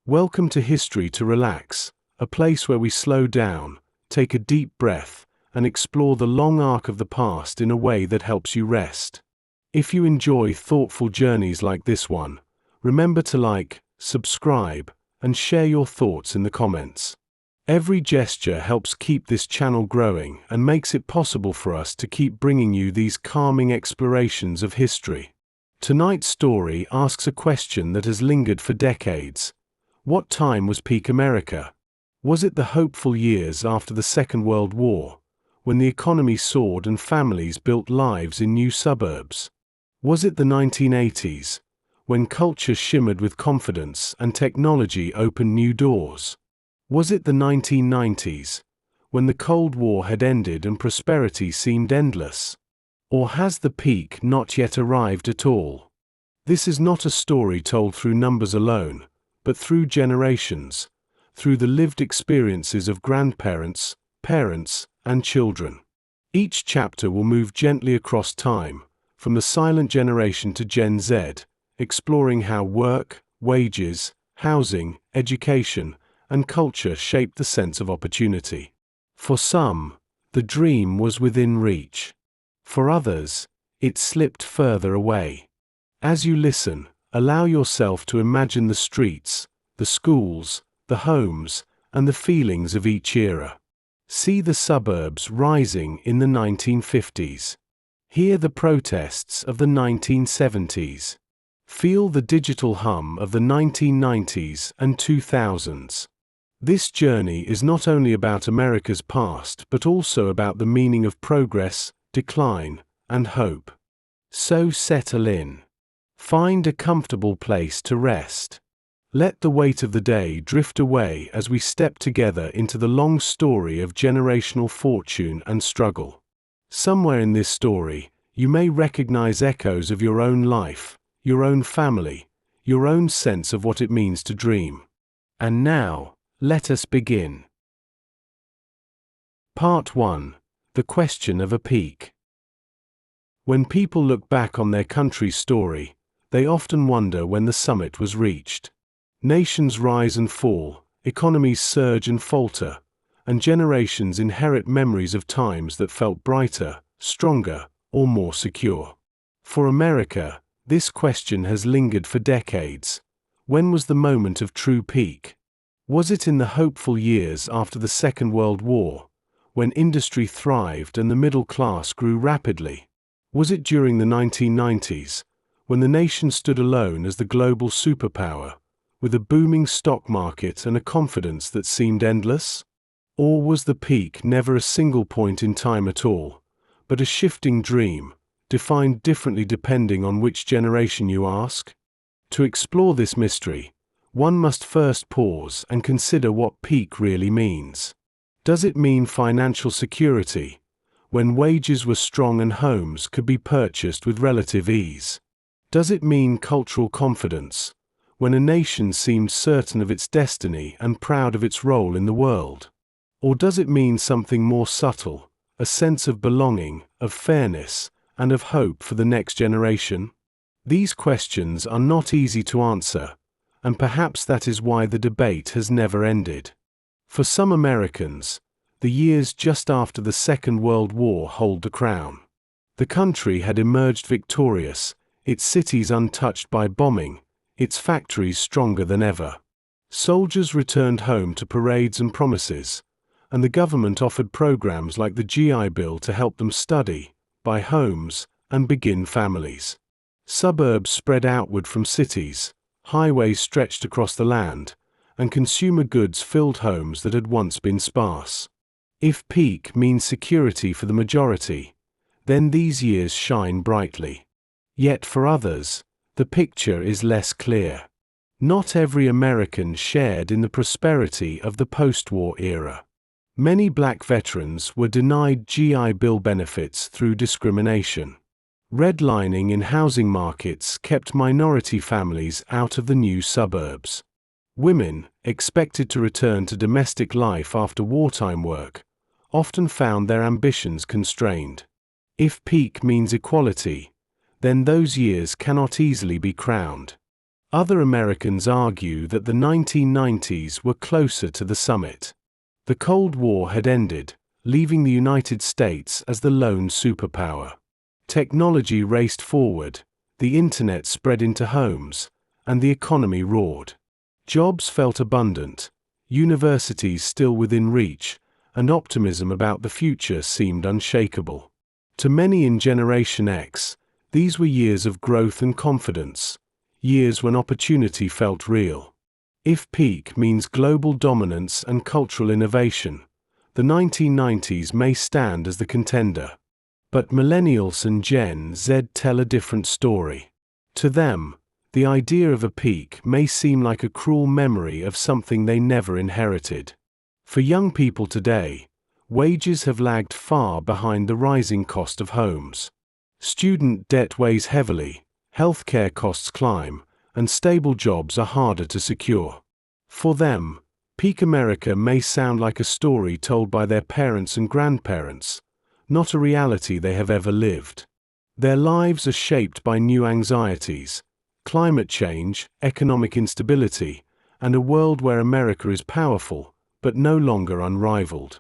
Welcome to History to Relax, a place where we slow down, take a deep breath, and explore the long arc of the past in a way that helps you rest. If you enjoy thoughtful journeys like this one, remember to like, subscribe, and share your thoughts in the comments. Every gesture helps keep this channel growing and makes it possible for us to keep bringing you these calming explorations of history. Tonight's story asks a question that has lingered for decades. What time was peak America? Was it the hopeful years after the Second World War, when the economy soared and families built lives in new suburbs? Was it the 1980s, when culture shimmered with confidence and technology opened new doors? Was it the 1990s, when the Cold War had ended and prosperity seemed endless? Or has the peak not yet arrived at all? This is not a story told through numbers alone, but through generations, through the lived experiences of grandparents, parents, and children. Each chapter will move gently across time, from the silent generation to Gen Z, exploring how work, wages, housing, education, and culture shaped the sense of opportunity. For some, the dream was within reach. For others, it slipped further away. As you listen, allow yourself to imagine the streets, the schools, the homes, and the feelings of each era. See the suburbs rising in the 1950s. Hear the protests of the 1970s. Feel the digital hum of the 1990s and 2000s. This journey is not only about America's past but also about the meaning of progress, decline, and hope. So settle in. Find a comfortable place to rest. Let the weight of the day drift away as we step together into the long story of generational fortune and struggle. Somewhere in this story, you may recognize echoes of your own life, your own family, your own sense of what it means to dream. And now, let us begin. Part 1. The Question of a Peak. When people look back on their country's story, they often wonder when the summit was reached. Nations rise and fall, economies surge and falter, and generations inherit memories of times that felt brighter, stronger, or more secure. For America, this question has lingered for decades. When was the moment of true peak? Was it in the hopeful years after the Second World War, when industry thrived and the middle class grew rapidly? Was it during the 1990s, when the nation stood alone as the global superpower, with a booming stock market and a confidence that seemed endless? Or was the peak never a single point in time at all, but a shifting dream, defined differently depending on which generation you ask? To explore this mystery, one must first pause and consider what peak really means. Does it mean financial security, when wages were strong and homes could be purchased with relative ease? Does it mean cultural confidence, when a nation seemed certain of its destiny and proud of its role in the world? Or does it mean something more subtle, a sense of belonging, of fairness, and of hope for the next generation? These questions are not easy to answer, and perhaps that is why the debate has never ended. For some Americans, the years just after the Second World War hold the crown. The country had emerged victorious, its cities untouched by bombing, its factories stronger than ever. Soldiers returned home to parades and promises, and the government offered programs like the GI Bill to help them study, buy homes, and begin families. Suburbs spread outward from cities, highways stretched across the land, and consumer goods filled homes that had once been sparse. If peak means security for the majority, then these years shine brightly. Yet for others, the picture is less clear. Not every American shared in the prosperity of the post-war era. Many black veterans were denied GI Bill benefits through discrimination. Redlining in housing markets kept minority families out of the new suburbs. Women, expected to return to domestic life after wartime work, often found their ambitions constrained. If peak means equality, then those years cannot easily be crowned. Other Americans argue that the 1990s were closer to the summit. The Cold War had ended, leaving the United States as the lone superpower. Technology raced forward, the internet spread into homes, and the economy roared. Jobs felt abundant, universities still within reach, and optimism about the future seemed unshakable. To many in Generation X, these were years of growth and confidence, years when opportunity felt real. If peak means global dominance and cultural innovation, the 1990s may stand as the contender. But Millennials and Gen Z tell a different story. To them, the idea of a peak may seem like a cruel memory of something they never inherited. For young people today, wages have lagged far behind the rising cost of homes. Student debt weighs heavily, healthcare costs climb, and stable jobs are harder to secure. For them, peak America may sound like a story told by their parents and grandparents, not a reality they have ever lived. Their lives are shaped by new anxieties, climate change, economic instability, and a world where America is powerful, but no longer unrivaled.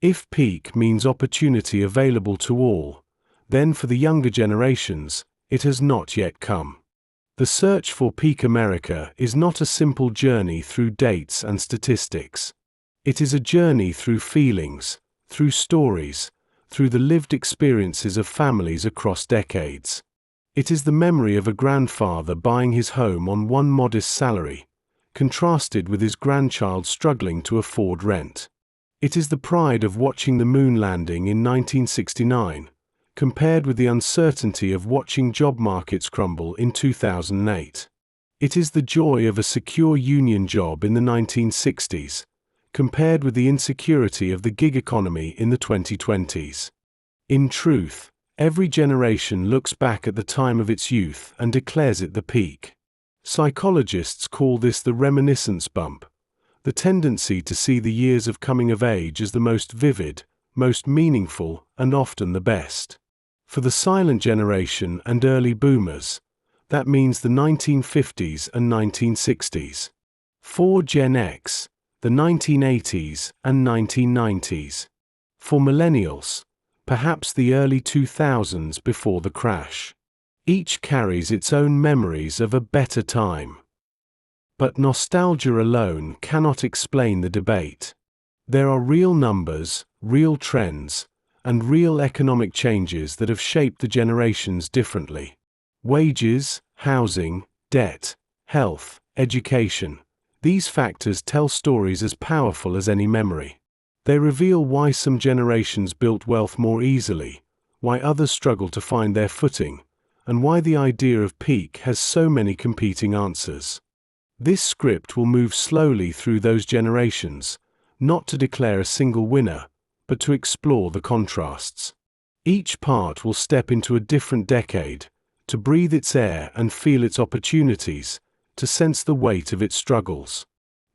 If peak means opportunity available to all, then for the younger generations, it has not yet come. The search for peak America is not a simple journey through dates and statistics. It is a journey through feelings, through stories, through the lived experiences of families across decades. It is the memory of a grandfather buying his home on one modest salary, contrasted with his grandchild struggling to afford rent. It is the pride of watching the moon landing in 1969, compared with the uncertainty of watching job markets crumble in 2008. It is the joy of a secure union job in the 1960s, compared with the insecurity of the gig economy in the 2020s. In truth, every generation looks back at the time of its youth and declares it the peak. Psychologists call this the reminiscence bump, the tendency to see the years of coming of age as the most vivid, most meaningful, and often the best. For the silent generation and early boomers, that means the 1950s and 1960s. For Gen X, the 1980s and 1990s. For millennials, perhaps the early 2000s before the crash. Each carries its own memories of a better time. But nostalgia alone cannot explain the debate. There are real numbers, real trends, and real economic changes that have shaped the generations differently. Wages, housing, debt, health, education. These factors tell stories as powerful as any memory. They reveal why some generations built wealth more easily, why others struggle to find their footing, and why the idea of peak has so many competing answers. This script will move slowly through those generations, not to declare a single winner, but to explore the contrasts. Each part will step into a different decade, to breathe its air and feel its opportunities, to sense the weight of its struggles.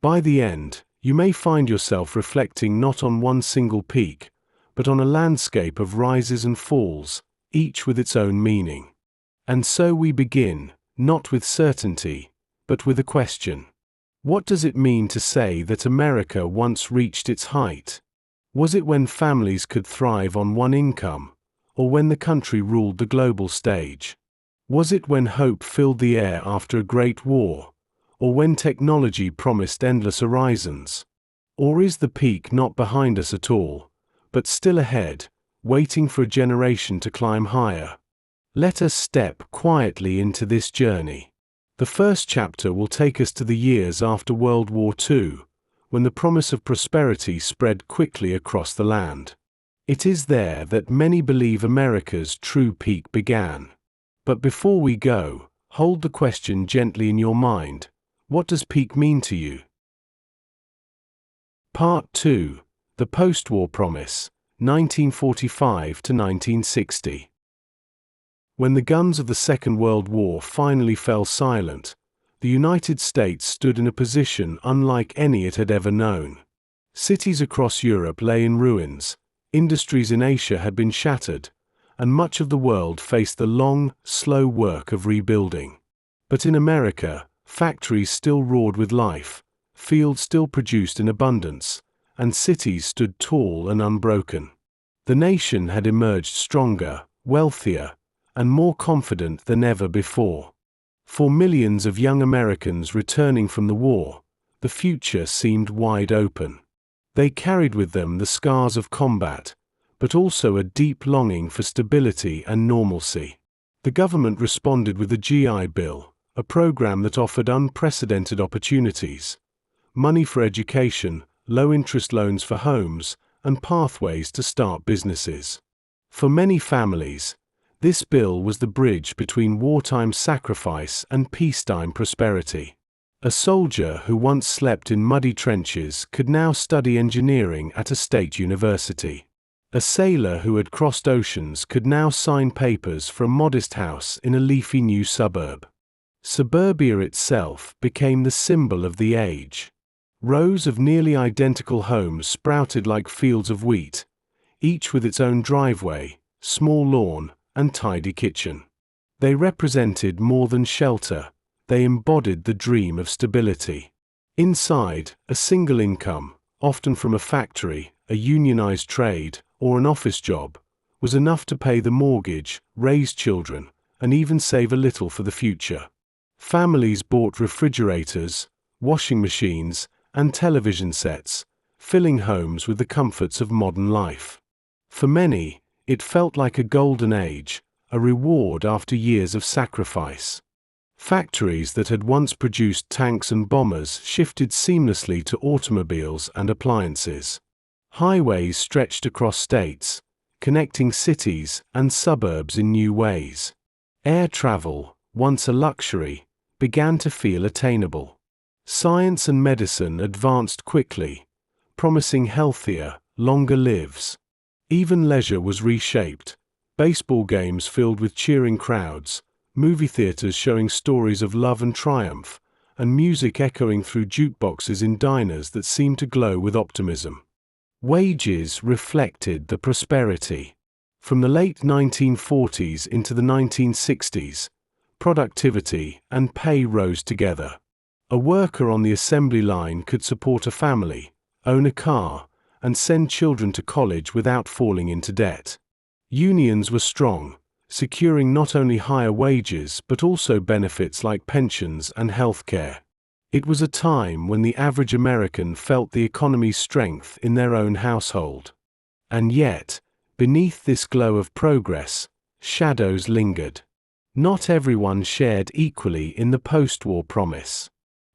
By the end, you may find yourself reflecting not on one single peak, but on a landscape of rises and falls, each with its own meaning. And so we begin, not with certainty, but with a question. What does it mean to say that America once reached its height? Was it when families could thrive on one income, or when the country ruled the global stage? Was it when hope filled the air after a great war, or when technology promised endless horizons? Or is the peak not behind us at all, but still ahead, waiting for a generation to climb higher? Let us step quietly into this journey. The first chapter will take us to the years after World War II, when the promise of prosperity spread quickly across the land. It is there that many believe America's true peak began. But before we go, hold the question gently in your mind. What does peak mean to you? Part 2. The Postwar Promise, 1945 to 1960. When the guns of the Second World War finally fell silent, the United States stood in a position unlike any it had ever known. Cities across Europe lay in ruins, industries in Asia had been shattered, and much of the world faced the long, slow work of rebuilding. But in America, Factories still roared with life, fields still produced in abundance, and cities stood tall and unbroken. The nation had emerged stronger, wealthier, and more confident than ever before. For millions of young Americans returning from the war, the future seemed wide open. They carried with them the scars of combat, but also a deep longing for stability and normalcy. The government responded with the GI Bill, a program that offered unprecedented opportunities: money for education, low-interest loans for homes, and pathways to start businesses. For many families, this bill was the bridge between wartime sacrifice and peacetime prosperity. A soldier who once slept in muddy trenches could now study engineering at a state university. A sailor who had crossed oceans could now sign papers for a modest house in a leafy new suburb. Suburbia itself became the symbol of the age. Rows of nearly identical homes sprouted like fields of wheat, each with its own driveway, small lawn, and tidy kitchen. They represented more than shelter, they embodied the dream of stability. Inside, a single income, often from a factory, a unionized trade, or an office job, was enough to pay the mortgage, raise children, and even save a little for the future. Families bought refrigerators, washing machines, and television sets, filling homes with the comforts of modern life. For many, it felt like a golden age, a reward after years of sacrifice. Factories that had once produced tanks and bombers shifted seamlessly to automobiles and appliances. Highways stretched across states, connecting cities and suburbs in new ways. Air travel, once a luxury, began to feel attainable. Science and medicine advanced quickly, promising healthier, longer lives. Even leisure was reshaped. Baseball games filled with cheering crowds, movie theaters showing stories of love and triumph, and music echoing through jukeboxes in diners that seemed to glow with optimism. Wages reflected the prosperity. From the late 1940s into the 1960s, productivity and pay rose together. A worker on the assembly line could support a family, own a car, and send children to college without falling into debt. Unions were strong, securing not only higher wages but also benefits like pensions and health care. It was a time when the average American felt the economy's strength in their own household. And yet, beneath this glow of progress, shadows lingered. Not everyone shared equally in the post-war promise.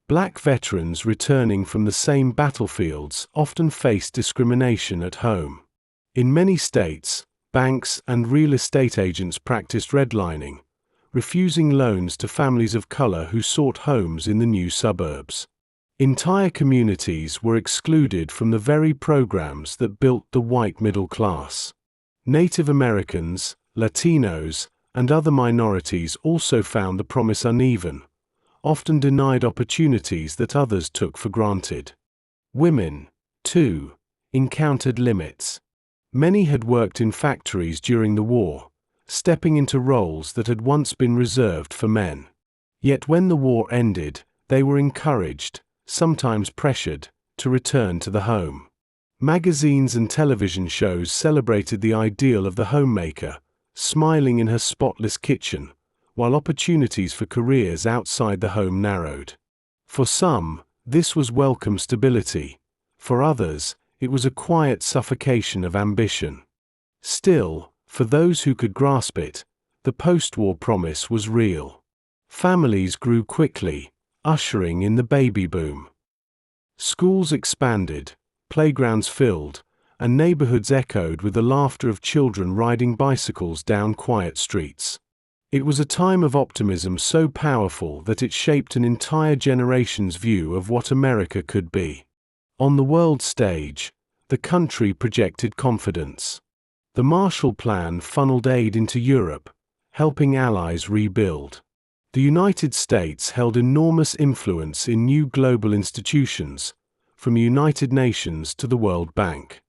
Black veterans returning from the same battlefields often faced discrimination at home. In many states, banks and real estate agents practiced redlining, refusing loans to families of color who sought homes in the new suburbs. Entire communities were excluded from the very programs that built the white middle class. Native Americans, Latinos, and other minorities also found the promise uneven, often denied opportunities that others took for granted. Women, too, encountered limits. Many had worked in factories during the war, stepping into roles that had once been reserved for men. Yet when the war ended, they were encouraged, sometimes pressured, to return to the home. Magazines and television shows celebrated the ideal of the homemaker, smiling in her spotless kitchen, while opportunities for careers outside the home narrowed. For some, this was welcome stability. For others, it was a quiet suffocation of ambition. Still, for those who could grasp it, the post-war promise was real. Families grew quickly, ushering in the baby boom. Schools expanded, playgrounds filled, and neighborhoods echoed with the laughter of children riding bicycles down quiet streets. It was a time of optimism so powerful that it shaped an entire generation's view of what America could be. On the world stage, the country projected confidence. The Marshall Plan funneled aid into Europe, helping allies rebuild. The United States held enormous influence in new global institutions, from the United Nations to the World Bank.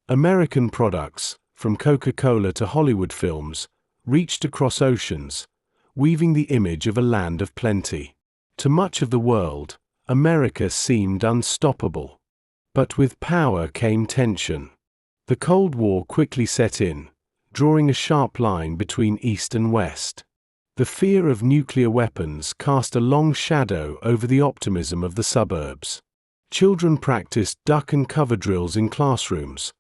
American products, from Coca-Cola to Hollywood films, reached across oceans, weaving the image of a land of plenty. To much of the world, America seemed unstoppable. But with power came tension. The Cold War quickly set in, drawing a sharp line between East and West. The fear of nuclear weapons cast a long shadow over the optimism of the suburbs. Children practiced duck and cover drills in classrooms,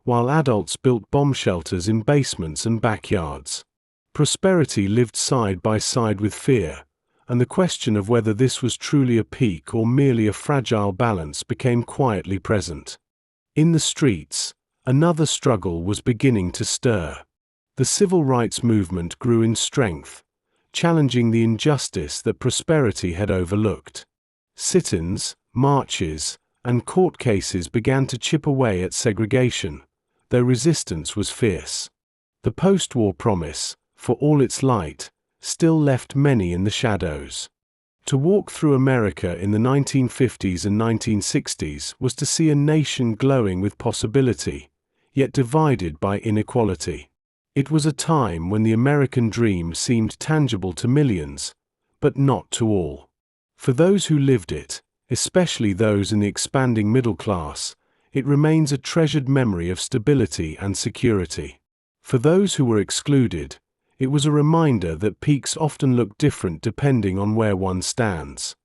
while adults built bomb shelters in basements and backyards. Prosperity lived side by side with fear, and the question of whether this was truly a peak or merely a fragile balance became quietly present. In the streets, another struggle was beginning to stir. The civil rights movement grew in strength, challenging the injustice that prosperity had overlooked. Sit-ins, marches, and court cases began to chip away at segregation, though resistance was fierce. The post-war promise, for all its light, still left many in the shadows. To walk through America in the 1950s and 1960s was to see a nation glowing with possibility, yet divided by inequality. It was a time when the American dream seemed tangible to millions, but not to all. For those who lived it, especially those in the expanding middle class, it remains a treasured memory of stability and security. For those who were excluded, it was a reminder that peaks often look different depending on where one stands.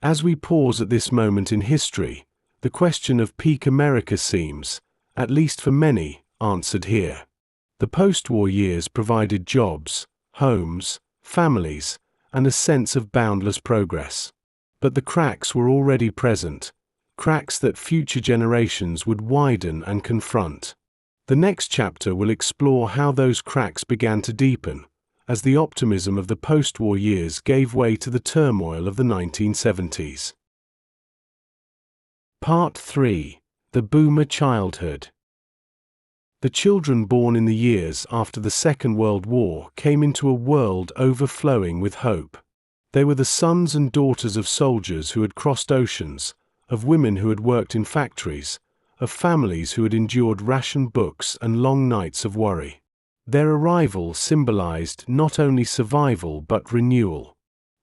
As we pause at this moment in history, the question of peak America seems, at least for many, answered here. The post-war years provided jobs, homes, families, and a sense of boundless progress. But the cracks were already present, cracks that future generations would widen and confront. The next chapter will explore how those cracks began to deepen, as the optimism of the post-war years gave way to the turmoil of the 1970s. Part 3. The Boomer Childhood. The children born in the years after the Second World War came into a world overflowing with hope. They were the sons and daughters of soldiers who had crossed oceans, of women who had worked in factories, of families who had endured rationed books and long nights of worry. Their arrival symbolized not only survival but renewal.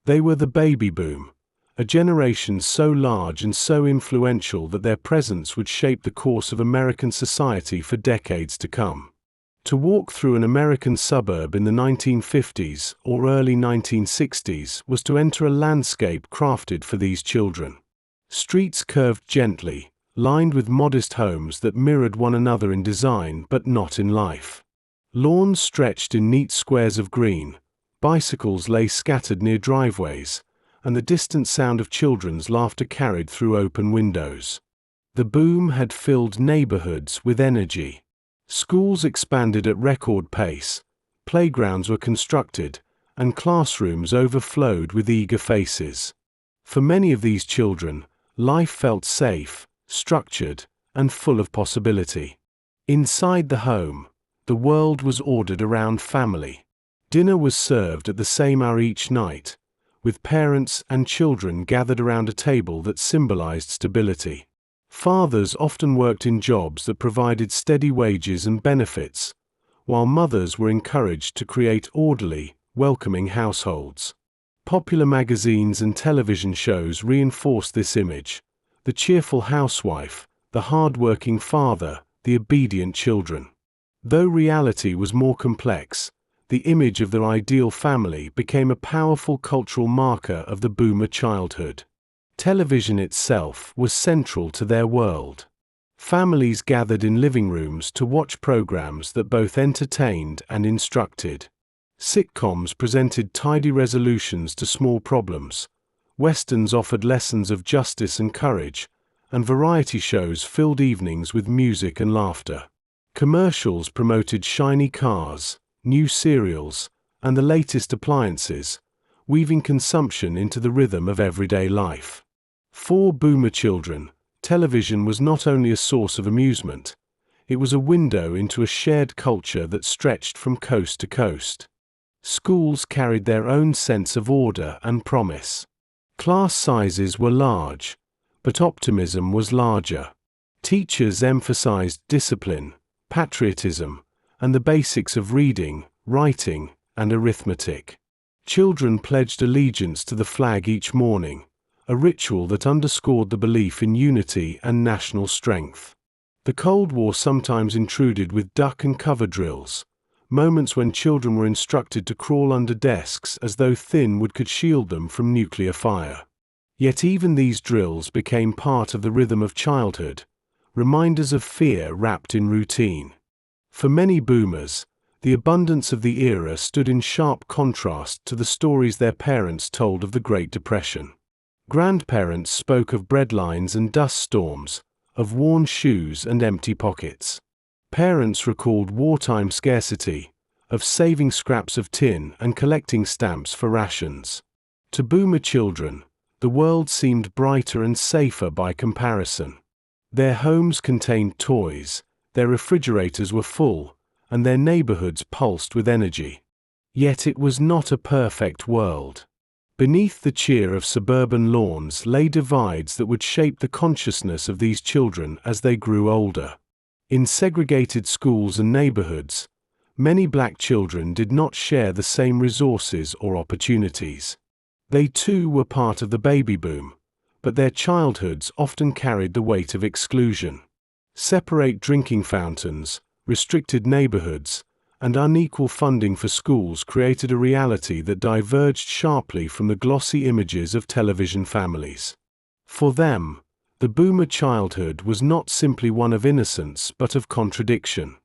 They were the baby boom, a generation so large and so influential that their presence would shape the course of American society for decades to come. To walk through an American suburb in the 1950s or early 1960s was to enter a landscape crafted for these children. Streets curved gently, lined with modest homes that mirrored one another in design but not in life. Lawns stretched in neat squares of green, bicycles lay scattered near driveways, and the distant sound of children's laughter carried through open windows. The boom had filled neighborhoods with energy. Schools expanded at record pace, playgrounds were constructed, and classrooms overflowed with eager faces. For many of these children, life felt safe, structured, and full of possibility. Inside the home, the world was ordered around family. Dinner was served at the same hour each night, with parents and children gathered around a table that symbolized stability. Fathers often worked in jobs that provided steady wages and benefits, while mothers were encouraged to create orderly, welcoming households. Popular magazines and television shows reinforced this image: the cheerful housewife, the hard-working father, the obedient children. Though reality was more complex, the image of their ideal family became a powerful cultural marker of the boomer childhood. Television itself was central to their world. Families gathered in living rooms to watch programs that both entertained and instructed. Sitcoms presented tidy resolutions to small problems, westerns offered lessons of justice and courage, and variety shows filled evenings with music and laughter. Commercials promoted shiny cars, new cereals, and the latest appliances, weaving consumption into the rhythm of everyday life. For boomer children, television was not only a source of amusement, it was a window into a shared culture that stretched from coast to coast. Schools carried their own sense of order and promise. Class sizes were large, but optimism was larger. Teachers emphasized discipline, patriotism, and the basics of reading, writing, and arithmetic. Children pledged allegiance to the flag each morning, a ritual that underscored the belief in unity and national strength. The Cold War sometimes intruded with duck and cover drills, moments when children were instructed to crawl under desks as though thin wood could shield them from nuclear fire. Yet even these drills became part of the rhythm of childhood, reminders of fear wrapped in routine. For many boomers, the abundance of the era stood in sharp contrast to the stories their parents told of the Great Depression. Grandparents spoke of breadlines and dust storms, of worn shoes and empty pockets. Parents recalled wartime scarcity, of saving scraps of tin and collecting stamps for rations. To boomer children, the world seemed brighter and safer by comparison. Their homes contained toys, their refrigerators were full, and their neighborhoods pulsed with energy. Yet it was not a perfect world. Beneath the cheer of suburban lawns lay divides that would shape the consciousness of these children as they grew older. In segregated schools and neighborhoods, many black children did not share the same resources or opportunities. They too were part of the baby boom, but their childhoods often carried the weight of exclusion. Separate drinking fountains, restricted neighborhoods, and unequal funding for schools created a reality that diverged sharply from the glossy images of television families. For them, the boomer childhood was not simply one of innocence but of contradiction.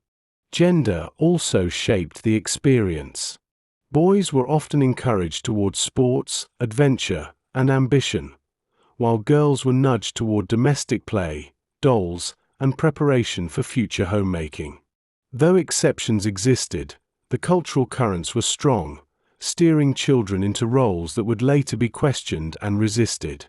Gender also shaped the experience. Boys were often encouraged toward sports, adventure, and ambition, while girls were nudged toward domestic play, dolls, and preparation for future homemaking. Though exceptions existed, the cultural currents were strong, steering children into roles that would later be questioned and resisted.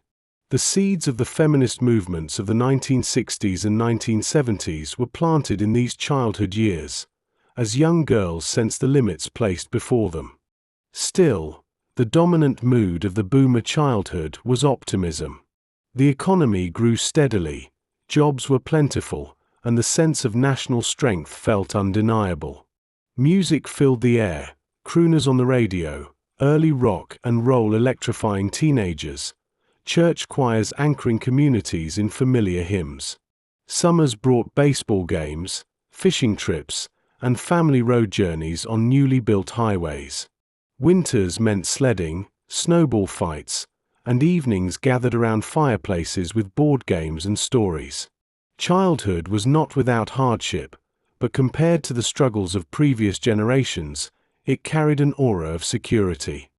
The seeds of the feminist movements of the 1960s and 1970s were planted in these childhood years, as young girls sensed the limits placed before them. Still, the dominant mood of the boomer childhood was optimism. The economy grew steadily, jobs were plentiful, and the sense of national strength felt undeniable. Music filled the air, crooners on the radio, early rock and roll electrifying teenagers, church choirs anchoring communities in familiar hymns. Summers brought baseball games, fishing trips, and family road journeys on newly built highways. Winters meant sledding, snowball fights, and evenings gathered around fireplaces with board games and stories. Childhood was not without hardship, but compared to the struggles of previous generations, it carried an aura of security.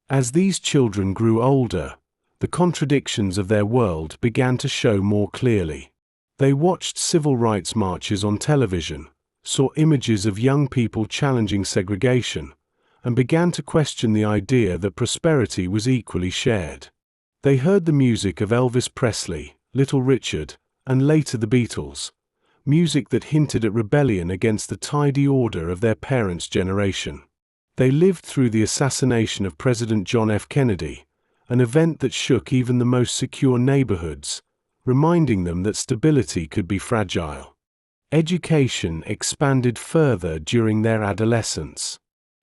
As these children grew older, the contradictions of their world began to show more clearly. They watched civil rights marches on television, saw images of young people challenging segregation, and began to question the idea that prosperity was equally shared. They heard the music of Elvis Presley, Little Richard, and later the Beatles, music that hinted at rebellion against the tidy order of their parents' generation. They lived through the assassination of President John F. Kennedy, an event that shook even the most secure neighborhoods, reminding them that stability could be fragile. Education expanded further during their adolescence.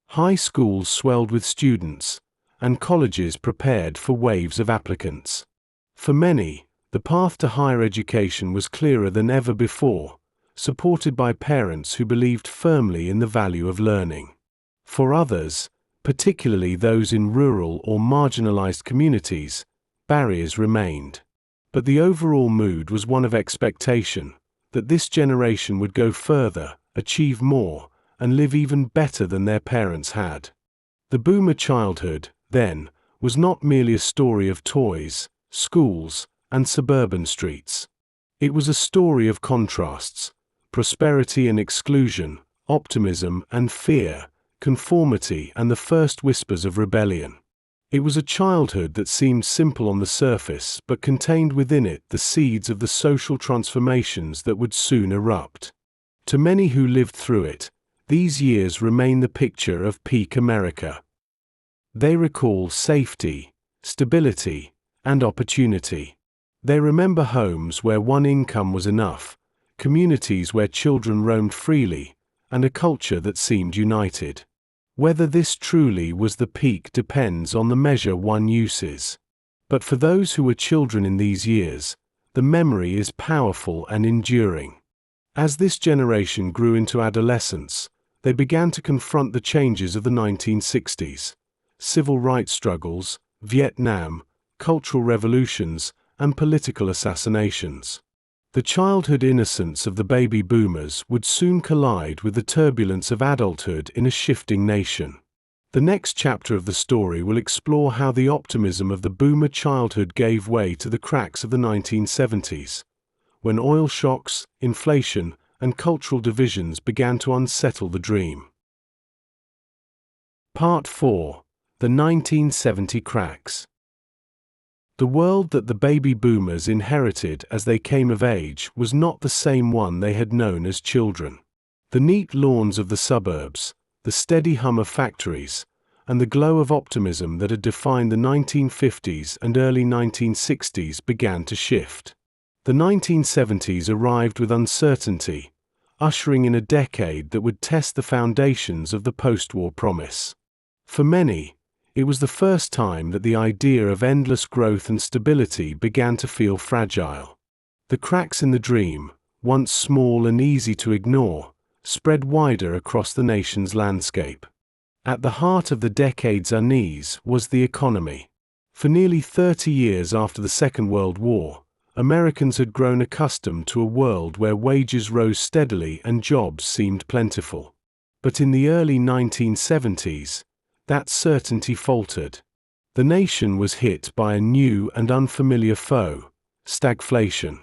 High schools swelled with students, and colleges prepared for waves of applicants. For many, the path to higher education was clearer than ever before, supported by parents who believed firmly in the value of learning. For others, particularly those in rural or marginalized communities, barriers remained. But the overall mood was one of expectation, that this generation would go further, achieve more, and live even better than their parents had. The boomer childhood, then, was not merely a story of toys, schools, and suburban streets. It was a story of contrasts, prosperity and exclusion, optimism and fear, conformity and the first whispers of rebellion. It was a childhood that seemed simple on the surface but contained within it the seeds of the social transformations that would soon erupt. To many who lived through it, these years remain the picture of peak America. They recall safety, stability, and opportunity. They remember homes where one income was enough, communities where children roamed freely, and a culture that seemed united. Whether this truly was the peak depends on the measure one uses. But for those who were children in these years, the memory is powerful and enduring. As this generation grew into adolescence, they began to confront the changes of the 1960s, civil rights struggles, Vietnam, cultural revolutions, and political assassinations. The childhood innocence of the baby boomers would soon collide with the turbulence of adulthood in a shifting nation. The next chapter of the story will explore how the optimism of the boomer childhood gave way to the cracks of the 1970s, when oil shocks, inflation, and cultural divisions began to unsettle the dream. Part 4. The 1970 Cracks. The world that the baby boomers inherited as they came of age was not the same one they had known as children. The neat lawns of the suburbs, the steady hum of factories, and the glow of optimism that had defined the 1950s and early 1960s began to shift. The 1970s arrived with uncertainty, ushering in a decade that would test the foundations of the post-war promise. For many, it was the first time that the idea of endless growth and stability began to feel fragile. The cracks in the dream, once small and easy to ignore, spread wider across the nation's landscape. At the heart of the decade's unease was the economy. For nearly 30 years after the Second World War, Americans had grown accustomed to a world where wages rose steadily and jobs seemed plentiful. But in the early 1970s, that certainty faltered. The nation was hit by a new and unfamiliar foe, stagflation.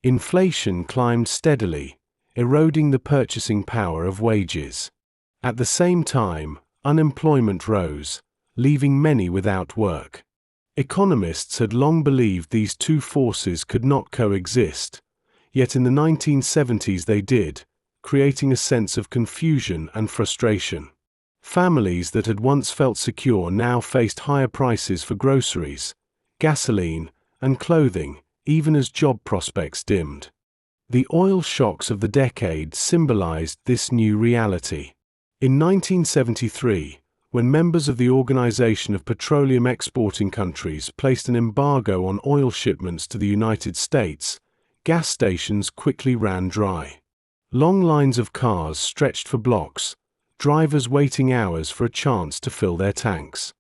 Inflation climbed steadily, eroding the purchasing power of wages. At the same time, unemployment rose, leaving many without work. Economists had long believed these two forces could not coexist, yet in the 1970s they did, creating a sense of confusion and frustration. Families that had once felt secure now faced higher prices for groceries, gasoline, and clothing, even as job prospects dimmed. The oil shocks of the decade symbolized this new reality. In 1973, when members of the Organization of Petroleum Exporting Countries placed an embargo on oil shipments to the United States, gas stations quickly ran dry. Long lines of cars stretched for blocks, drivers waiting hours for a chance to fill their tanks.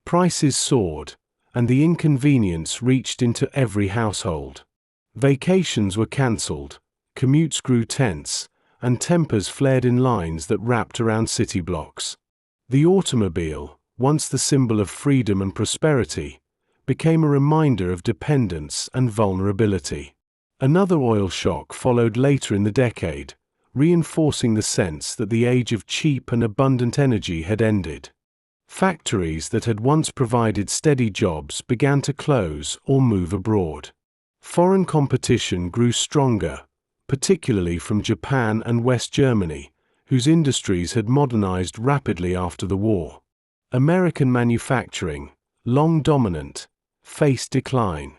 Prices soared, and the inconvenience reached into every household. Vacations were cancelled, commutes grew tense, and tempers flared in lines that wrapped around city blocks. The automobile, once the symbol of freedom and prosperity, became a reminder of dependence and vulnerability. Another oil shock followed later in the decade, reinforcing the sense that the age of cheap and abundant energy had ended. Factories that had once provided steady jobs began to close or move abroad. Foreign competition grew stronger, particularly from Japan and West Germany, whose industries had modernized rapidly after the war. American manufacturing, long dominant, faced decline.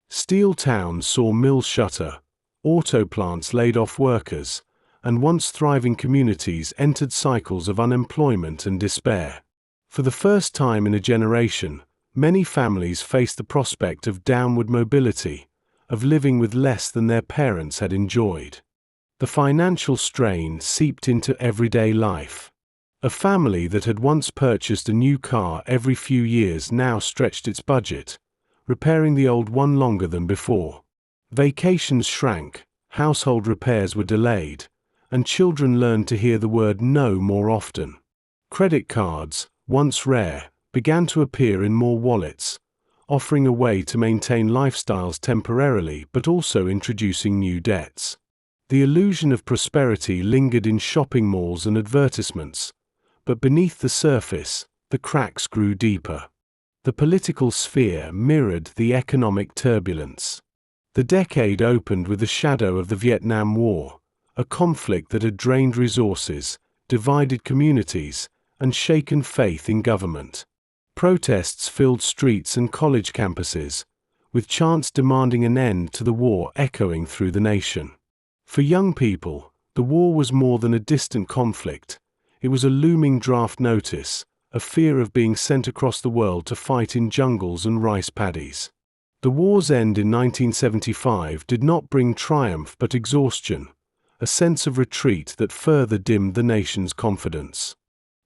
Steel towns saw mills shutter, auto plants laid off workers, and once thriving communities entered cycles of unemployment and despair. For the first time in a generation, many families faced the prospect of downward mobility, of living with less than their parents had enjoyed. The financial strain seeped into everyday life. A family that had once purchased a new car every few years now stretched its budget, repairing the old one longer than before. Vacations shrank, household repairs were delayed, and children learned to hear the word no more often. Credit cards, once rare, began to appear in more wallets, offering a way to maintain lifestyles temporarily but also introducing new debts. The illusion of prosperity lingered in shopping malls and advertisements, but beneath the surface, the cracks grew deeper. The political sphere mirrored the economic turbulence. The decade opened with the shadow of the Vietnam War, a conflict that had drained resources, divided communities, and shaken faith in government. Protests filled streets and college campuses, with chants demanding an end to the war echoing through the nation. For young people, the war was more than a distant conflict. It was a looming draft notice, a fear of being sent across the world to fight in jungles and rice paddies. The war's end in 1975 did not bring triumph but exhaustion, a sense of retreat that further dimmed the nation's confidence.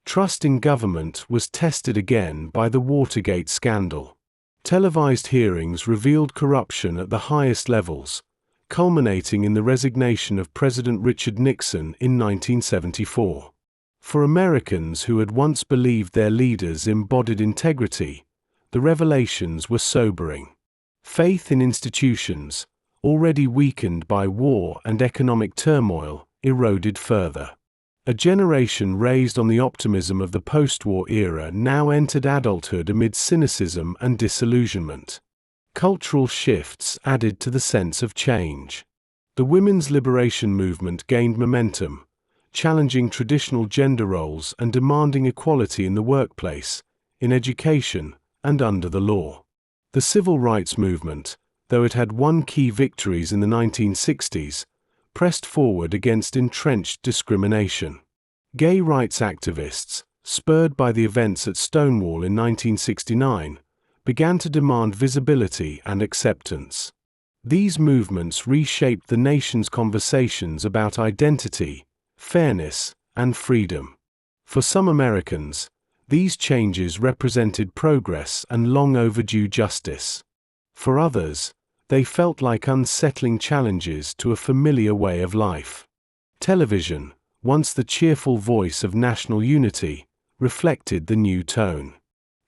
Trust in government was tested again by the Watergate scandal. Televised hearings revealed corruption at the highest levels, culminating in the resignation of President Richard Nixon in 1974. For Americans who had once believed their leaders embodied integrity, the revelations were sobering. Faith in institutions, already weakened by war and economic turmoil, eroded further. A generation raised on the optimism of the post-war era now entered adulthood amid cynicism and disillusionment. Cultural shifts added to the sense of change. The women's liberation movement gained momentum, challenging traditional gender roles and demanding equality in the workplace, in education, and under the law. The civil rights movement, though it had won key victories in the 1960s, pressed forward against entrenched discrimination. Gay rights activists, spurred by the events at Stonewall in 1969, began to demand visibility and acceptance. These movements reshaped the nation's conversations about identity, fairness, and freedom. For some Americans, these changes represented progress and long overdue justice. For others, they felt like unsettling challenges to a familiar way of life. Television, once the cheerful voice of national unity, reflected the new tone.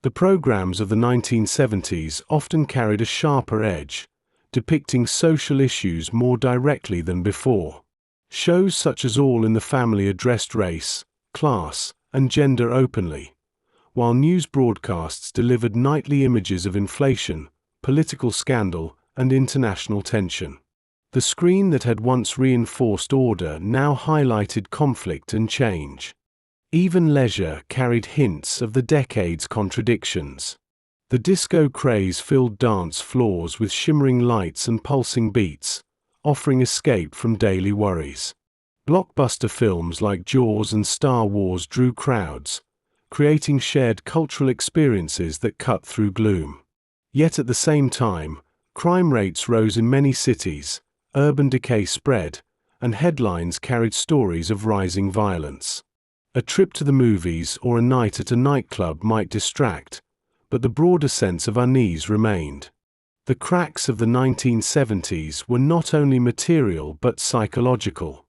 The programs of the 1970s often carried a sharper edge, depicting social issues more directly than before. Shows such as All in the Family addressed race, class, and gender openly, while news broadcasts delivered nightly images of inflation, political scandal, and international tension. The screen that had once reinforced order now highlighted conflict and change. Even leisure carried hints of the decade's contradictions. The disco craze filled dance floors with shimmering lights and pulsing beats, offering escape from daily worries. Blockbuster films like Jaws and Star Wars drew crowds, creating shared cultural experiences that cut through gloom. Yet at the same time, crime rates rose in many cities, urban decay spread, and headlines carried stories of rising violence. A trip to the movies or a night at a nightclub might distract, but the broader sense of unease remained. The cracks of the 1970s were not only material but psychological.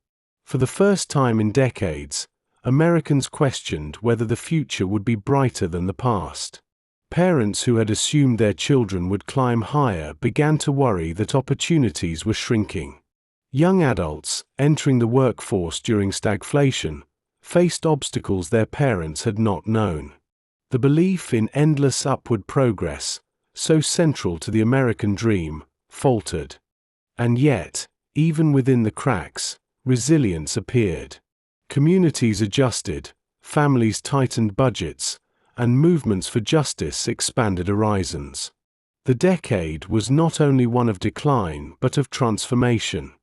For the first time in decades, Americans questioned whether the future would be brighter than the past. Parents who had assumed their children would climb higher began to worry that opportunities were shrinking. Young adults, entering the workforce during stagflation, faced obstacles their parents had not known. The belief in endless upward progress, so central to the American dream, faltered. And yet, even within the cracks, resilience appeared. Communities adjusted, families tightened budgets, and movements for justice expanded horizons. The decade was not only one of decline but of transformation.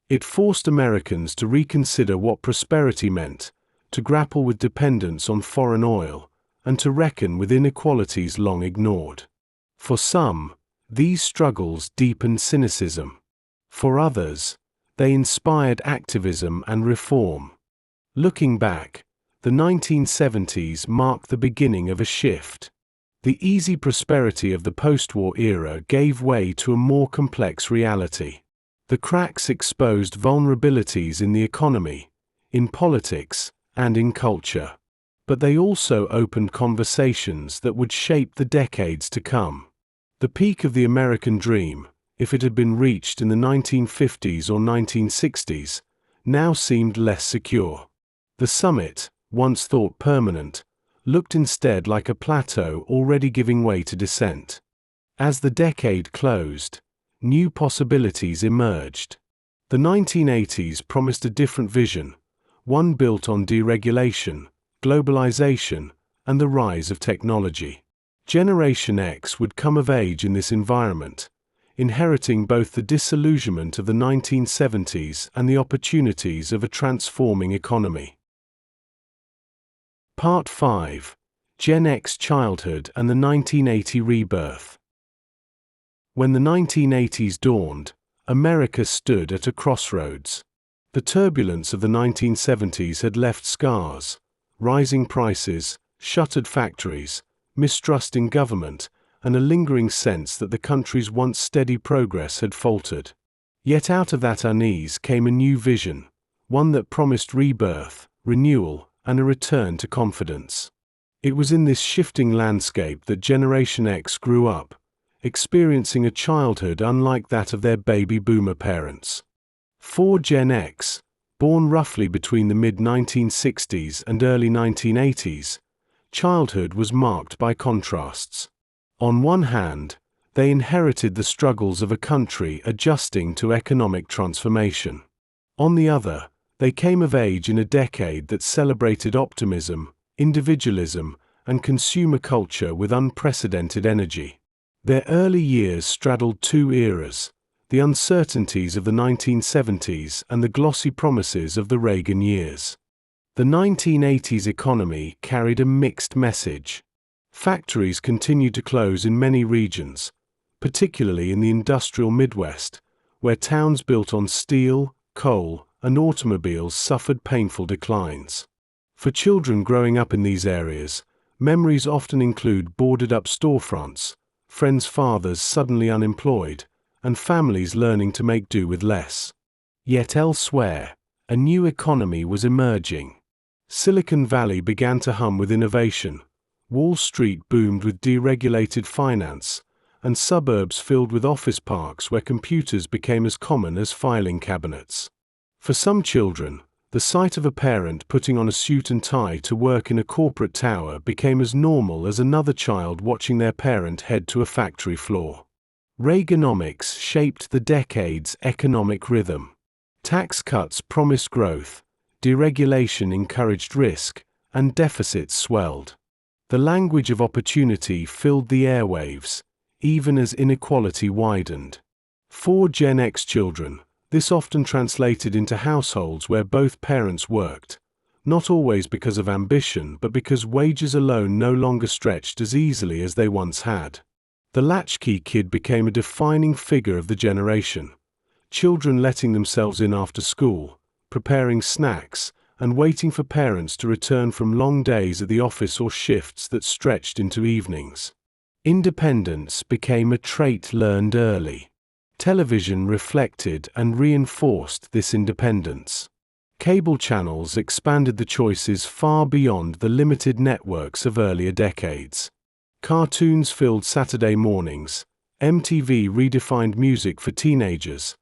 It forced Americans to reconsider what prosperity meant, to grapple with dependence on foreign oil, and to reckon with inequalities long ignored. For some, these struggles deepened cynicism. For others, they inspired activism and reform. Looking back, the 1970s marked the beginning of a shift. The easy prosperity of the post-war era gave way to a more complex reality. The cracks exposed vulnerabilities in the economy, in politics, and in culture. But they also opened conversations that would shape the decades to come. The peak of the American dream, if it had been reached in the 1950s or 1960s, now seemed less secure. The summit, once thought permanent, looked instead like a plateau already giving way to descent. As the decade closed, new possibilities emerged. The 1980s promised a different vision, one built on deregulation, globalization, and the rise of technology. Generation X would come of age in this environment, inheriting both the disillusionment of the 1970s and the opportunities of a transforming economy. Part 5. Gen X Childhood and the 1980 Rebirth. When the 1980s dawned, America stood at a crossroads. The turbulence of the 1970s had left scars: rising prices, shuttered factories, mistrust in government, and a lingering sense that the country's once steady progress had faltered. Yet out of that unease came a new vision, one that promised rebirth, renewal, and a return to confidence. It was in this shifting landscape that Generation X grew up, experiencing a childhood unlike that of their baby boomer parents. For Gen X, born roughly between the mid-1960s and early 1980s, childhood was marked by contrasts. On one hand, they inherited the struggles of a country adjusting to economic transformation. On the other, they came of age in a decade that celebrated optimism, individualism, and consumer culture with unprecedented energy. Their early years straddled two eras: the uncertainties of the 1970s and the glossy promises of the Reagan years. The 1980s economy carried a mixed message. Factories continued to close in many regions, particularly in the industrial Midwest, where towns built on steel, coal, and automobiles suffered painful declines. For children growing up in these areas, memories often include boarded-up storefronts, friends' fathers suddenly unemployed, and families learning to make do with less. Yet elsewhere, a new economy was emerging. Silicon Valley began to hum with innovation, Wall Street boomed with deregulated finance, and suburbs filled with office parks where computers became as common as filing cabinets. For some children, the sight of a parent putting on a suit and tie to work in a corporate tower became as normal as another child watching their parent head to a factory floor. Reaganomics shaped the decade's economic rhythm. Tax cuts promised growth, deregulation encouraged risk, and deficits swelled. The language of opportunity filled the airwaves, even as inequality widened. For Gen X children, this often translated into households where both parents worked, not always because of ambition but because wages alone no longer stretched as easily as they once had. The latchkey kid became a defining figure of the generation. Children letting themselves in after school, preparing snacks, and waiting for parents to return from long days at the office or shifts that stretched into evenings. Independence became a trait learned early. Television reflected and reinforced this independence. Cable channels expanded the choices far beyond the limited networks of earlier decades. Cartoons filled Saturday mornings, MTV redefined music for teenagers,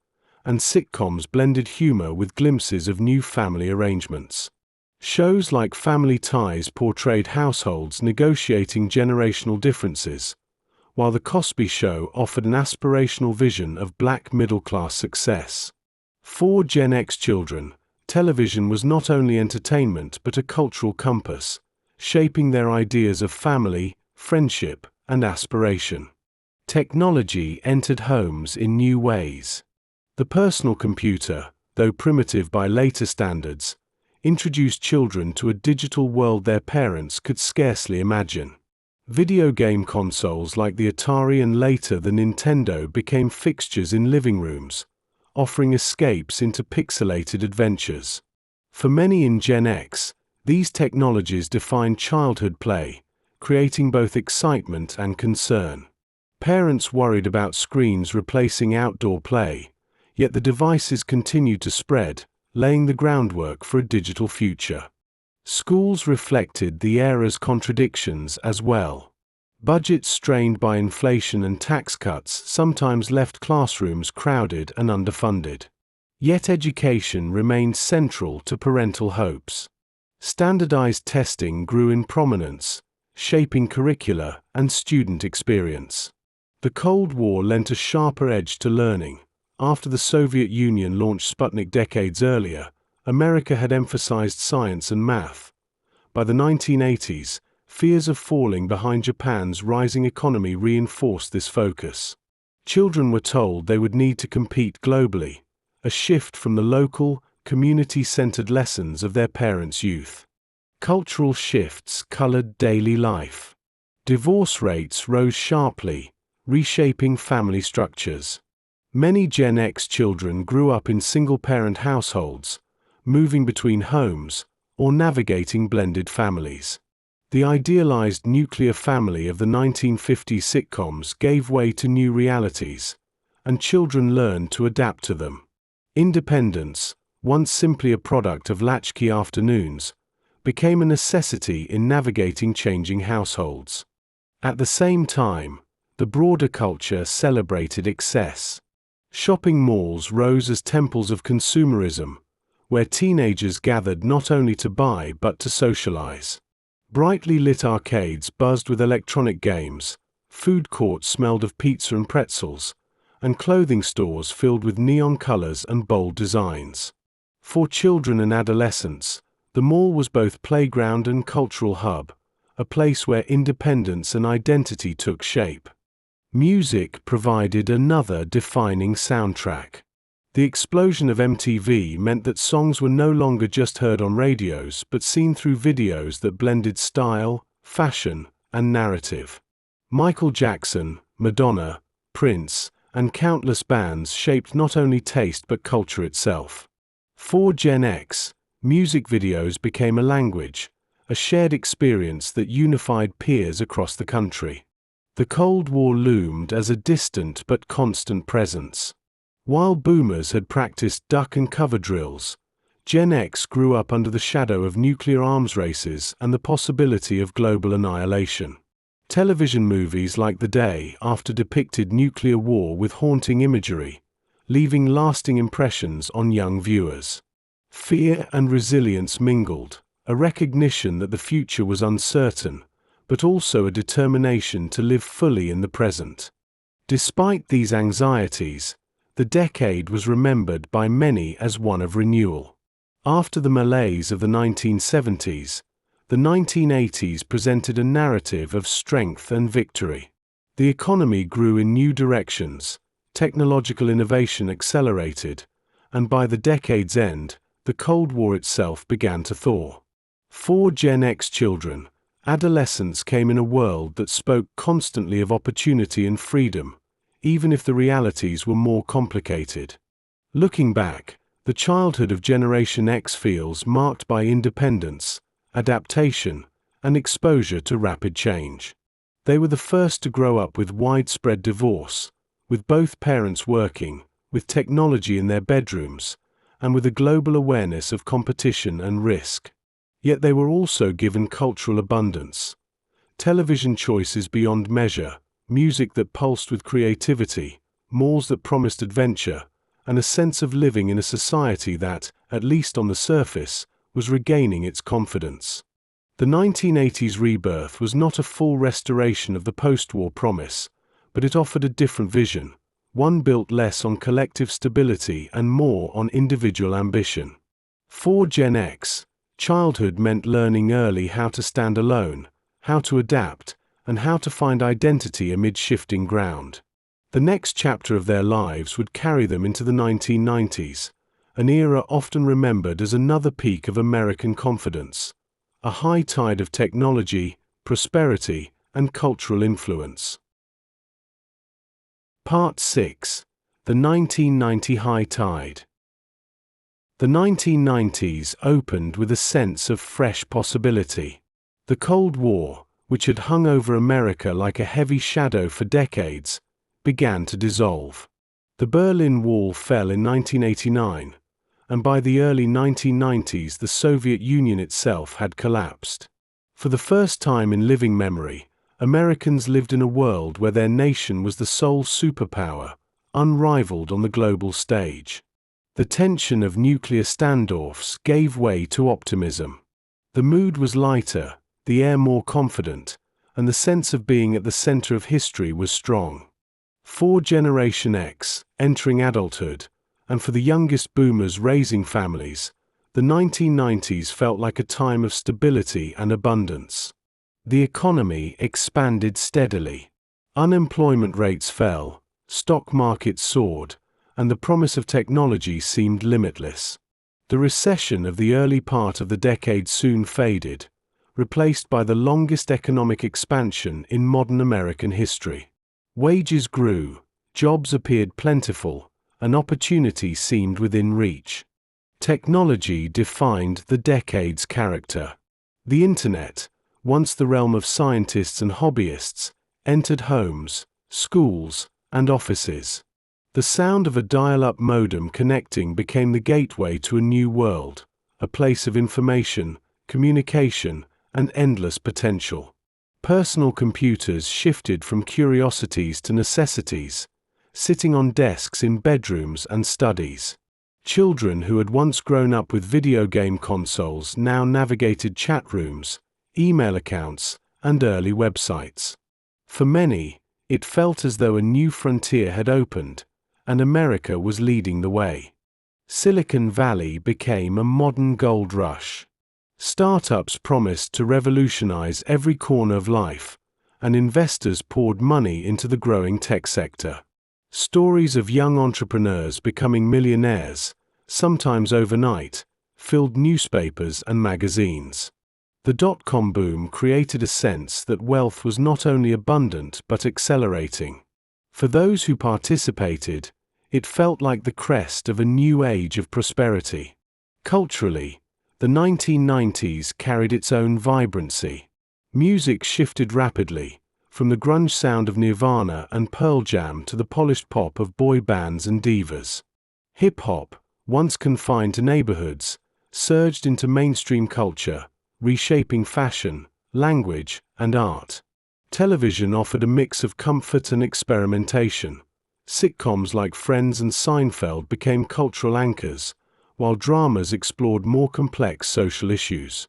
and sitcoms blended humor with glimpses of new family arrangements. Shows like Family Ties portrayed households negotiating generational differences, while The Cosby Show offered an aspirational vision of black middle-class success. For Gen X children, television was not only entertainment but a cultural compass, shaping their ideas of family, friendship, and aspiration. Technology entered homes in new ways. The personal computer, though primitive by later standards, introduced children to a digital world their parents could scarcely imagine. Video game consoles like the Atari and later the Nintendo became fixtures in living rooms, offering escapes into pixelated adventures. For many in Gen X, these technologies defined childhood play, creating both excitement and concern. Parents worried about screens replacing outdoor play, yet the devices continued to spread, laying the groundwork for a digital future. Schools reflected the era's contradictions as well. Budgets strained by inflation and tax cuts sometimes left classrooms crowded and underfunded. Yet education remained central to parental hopes. Standardized testing grew in prominence, shaping curricula and student experience. The Cold War lent a sharper edge to learning. After the Soviet Union launched Sputnik decades earlier, America had emphasized science and math. By the 1980s, fears of falling behind Japan's rising economy reinforced this focus. Children were told they would need to compete globally, a shift from the local, community-centered lessons of their parents' youth. Cultural shifts colored daily life. Divorce rates rose sharply, reshaping family structures. Many Gen X children grew up in single-parent households, moving between homes or navigating blended families. The idealized nuclear family of the 1950s sitcoms gave way to new realities, and children learned to adapt to them. Independence, once simply a product of latchkey afternoons, became a necessity in navigating changing households. At the same time, the broader culture celebrated excess. Shopping malls rose as temples of consumerism, where teenagers gathered not only to buy but to socialize. Brightly lit arcades buzzed with electronic games, food courts smelled of pizza and pretzels, and clothing stores filled with neon colors and bold designs. For children and adolescents, the mall was both playground and cultural hub, a place where independence and identity took shape. Music provided another defining soundtrack. The explosion of MTV meant that songs were no longer just heard on radios but seen through videos that blended style, fashion, and narrative. Michael Jackson, Madonna, Prince, and countless bands shaped not only taste but culture itself. For Gen X, music videos became a language, a shared experience that unified peers across the country. The Cold War loomed as a distant but constant presence. While boomers had practiced duck and cover drills, Gen X grew up under the shadow of nuclear arms races and the possibility of global annihilation. Television movies like The Day After depicted nuclear war with haunting imagery, leaving lasting impressions on young viewers. Fear and resilience mingled, a recognition that the future was uncertain, but also a determination to live fully in the present. Despite these anxieties, the decade was remembered by many as one of renewal. After the malaise of the 1970s, the 1980s presented a narrative of strength and victory. The economy grew in new directions, technological innovation accelerated, and by the decade's end, the Cold War itself began to thaw. For Gen X children, adolescence came in a world that spoke constantly of opportunity and freedom, even if the realities were more complicated. Looking back, the childhood of Generation X feels marked by independence, adaptation, and exposure to rapid change. They were the first to grow up with widespread divorce, with both parents working, with technology in their bedrooms, and with a global awareness of competition and risk. Yet they were also given cultural abundance. Television choices beyond measure, music that pulsed with creativity, malls that promised adventure, and a sense of living in a society that, at least on the surface, was regaining its confidence. The 1980s rebirth was not a full restoration of the post-war promise, but it offered a different vision, one built less on collective stability and more on individual ambition. For Gen X, childhood meant learning early how to stand alone, how to adapt, and how to find identity amid shifting ground. The next chapter of their lives would carry them into the 1990s, an era often remembered as another peak of American confidence, a high tide of technology, prosperity, and cultural influence. Part 6. The 1990 High Tide. The 1990s opened with a sense of fresh possibility. The Cold War, which had hung over America like a heavy shadow for decades, began to dissolve. The Berlin Wall fell in 1989, and by the early 1990s the Soviet Union itself had collapsed. For the first time in living memory, Americans lived in a world where their nation was the sole superpower, unrivaled on the global stage. The tension of nuclear standoffs gave way to optimism. The mood was lighter, the air more confident, and the sense of being at the center of history was strong. For Generation X, entering adulthood, and for the youngest boomers raising families, the 1990s felt like a time of stability and abundance. The economy expanded steadily. Unemployment rates fell, stock markets soared, and the promise of technology seemed limitless. The recession of the early part of the decade soon faded, replaced by the longest economic expansion in modern American history. Wages grew, jobs appeared plentiful, and opportunity seemed within reach. Technology defined the decade's character. The Internet, once the realm of scientists and hobbyists, entered homes, schools, and offices. The sound of a dial-up modem connecting became the gateway to a new world, a place of information, communication, and endless potential. Personal computers shifted from curiosities to necessities, sitting on desks in bedrooms and studies. Children who had once grown up with video game consoles now navigated chat rooms, email accounts, and early websites. For many, it felt as though a new frontier had opened, and America was leading the way. Silicon Valley became a modern gold rush. Startups promised to revolutionize every corner of life, and investors poured money into the growing tech sector. Stories of young entrepreneurs becoming millionaires, sometimes overnight, filled newspapers and magazines. The dot-com boom created a sense that wealth was not only abundant but accelerating. For those who participated, it felt like the crest of a new age of prosperity. Culturally, the 1990s carried its own vibrancy. Music shifted rapidly, from the grunge sound of Nirvana and Pearl Jam to the polished pop of boy bands and divas. Hip-hop, once confined to neighborhoods, surged into mainstream culture, reshaping fashion, language, and art. Television offered a mix of comfort and experimentation. Sitcoms like Friends and Seinfeld became cultural anchors, while dramas explored more complex social issues.